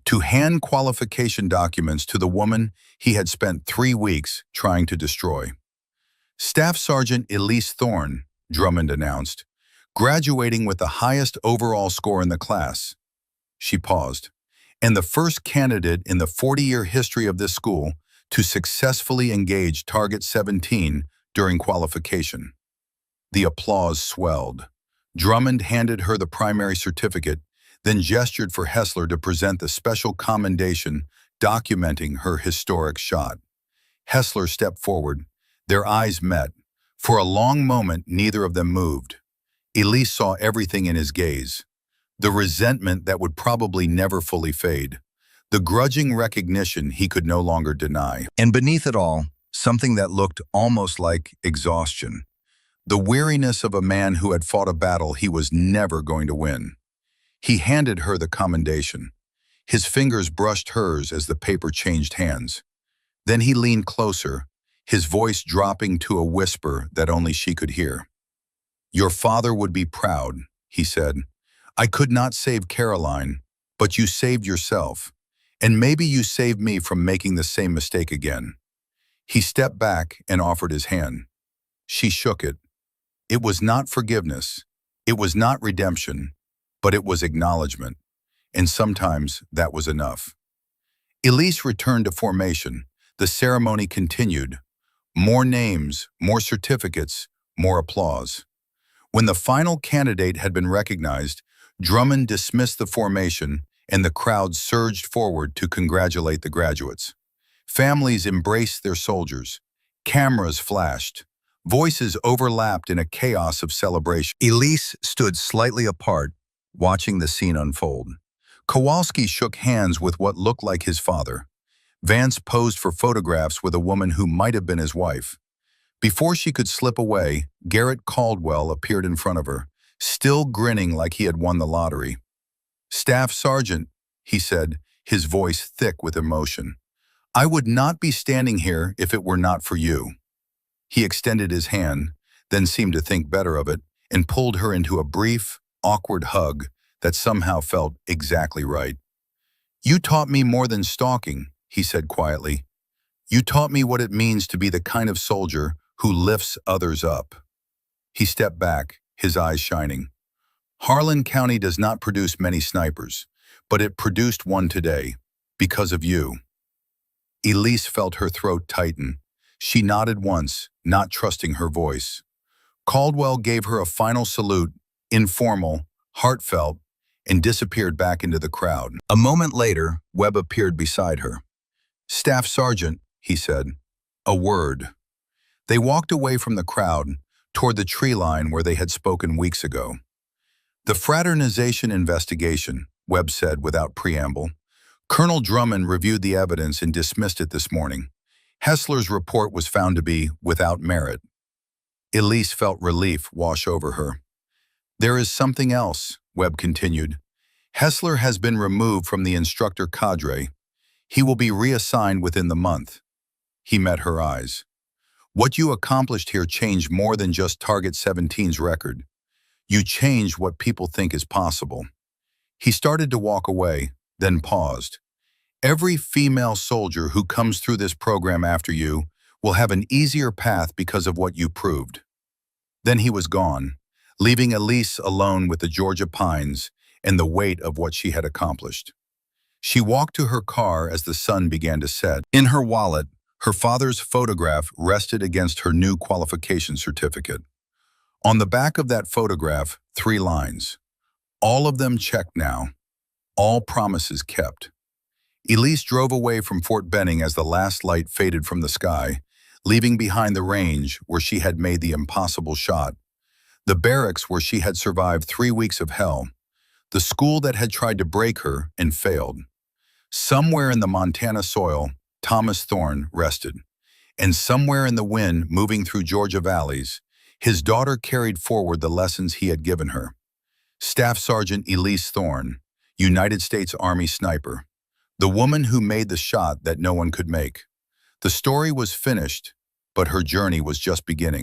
to hand qualification documents to the woman he had spent 3 weeks trying to destroy. Staff Sergeant Elise Thorne, Drummond announced, graduating with the highest overall score in the class. She paused. And the first candidate in the 40-year history of this school to successfully engage Target 17 during qualification. The applause swelled. Drummond handed her the primary certificate, then gestured for Hessler to present the special commendation documenting her historic shot. Hessler stepped forward. Their eyes met. For a long moment, neither of them moved. Elise saw everything in his gaze. The resentment that would probably never fully fade. The grudging recognition he could no longer deny. And beneath it all, something that looked almost like exhaustion. The weariness of a man who had fought a battle he was never going to win. He handed her the commendation. His fingers brushed hers as the paper changed hands. Then he leaned closer, his voice dropping to a whisper that only she could hear. "Your father would be proud," he said. "I could not save Caroline, but you saved yourself, and maybe you saved me from making the same mistake again." He stepped back and offered his hand. She shook it. It was not forgiveness, it was not redemption, but it was acknowledgement, and sometimes that was enough. Elise returned to formation. The ceremony continued. More names, more certificates, more applause. When the final candidate had been recognized, Drummond dismissed the formation and the crowd surged forward to congratulate the graduates. Families embraced their soldiers. Cameras flashed. Voices overlapped in a chaos of celebration. Elise stood slightly apart, watching the scene unfold. Kowalski shook hands with what looked like his father. Vance posed for photographs with a woman who might have been his wife. Before she could slip away, Garrett Caldwell appeared in front of her, still grinning like he had won the lottery. "Staff Sergeant," he said, his voice thick with emotion, "I would not be standing here if it were not for you." He extended his hand, then seemed to think better of it, and pulled her into a brief, awkward hug that somehow felt exactly right. "You taught me more than stalking," he said quietly. "You taught me what it means to be the kind of soldier who lifts others up." He stepped back, his eyes shining. "Harlan County does not produce many snipers, but it produced one today, because of you." Elise felt her throat tighten. She nodded once, not trusting her voice. Caldwell gave her a final salute, informal, heartfelt, and disappeared back into the crowd. A moment later, Webb appeared beside her. "Staff Sergeant," he said, "a word." They walked away from the crowd, toward the tree line where they had spoken weeks ago. "The fraternization investigation," Webb said without preamble. "Colonel Drummond reviewed the evidence and dismissed it this morning. Hessler's report was found to be without merit." Elise felt relief wash over her. "There is something else," Webb continued. "Hessler has been removed from the instructor cadre. He will be reassigned within the month." He met her eyes. "What you accomplished here changed more than just Target 17's record. You changed what people think is possible." He started to walk away, then paused. "Every female soldier who comes through this program after you will have an easier path because of what you proved." Then he was gone, leaving Elise alone with the Georgia pines and the weight of what she had accomplished. She walked to her car as the sun began to set. In her wallet, her father's photograph rested against her new qualification certificate. On the back of that photograph, 3 lines. All of them checked now. All promises kept. Elise drove away from Fort Benning as the last light faded from the sky, leaving behind the range where she had made the impossible shot, the barracks where she had survived 3 weeks of hell, the school that had tried to break her and failed. Somewhere in the Montana soil, Thomas Thorne rested, and somewhere in the wind moving through Georgia valleys, his daughter carried forward the lessons he had given her. Staff Sergeant Elise Thorne, United States Army sniper, the woman who made the shot that no one could make. The story was finished, but her journey was just beginning.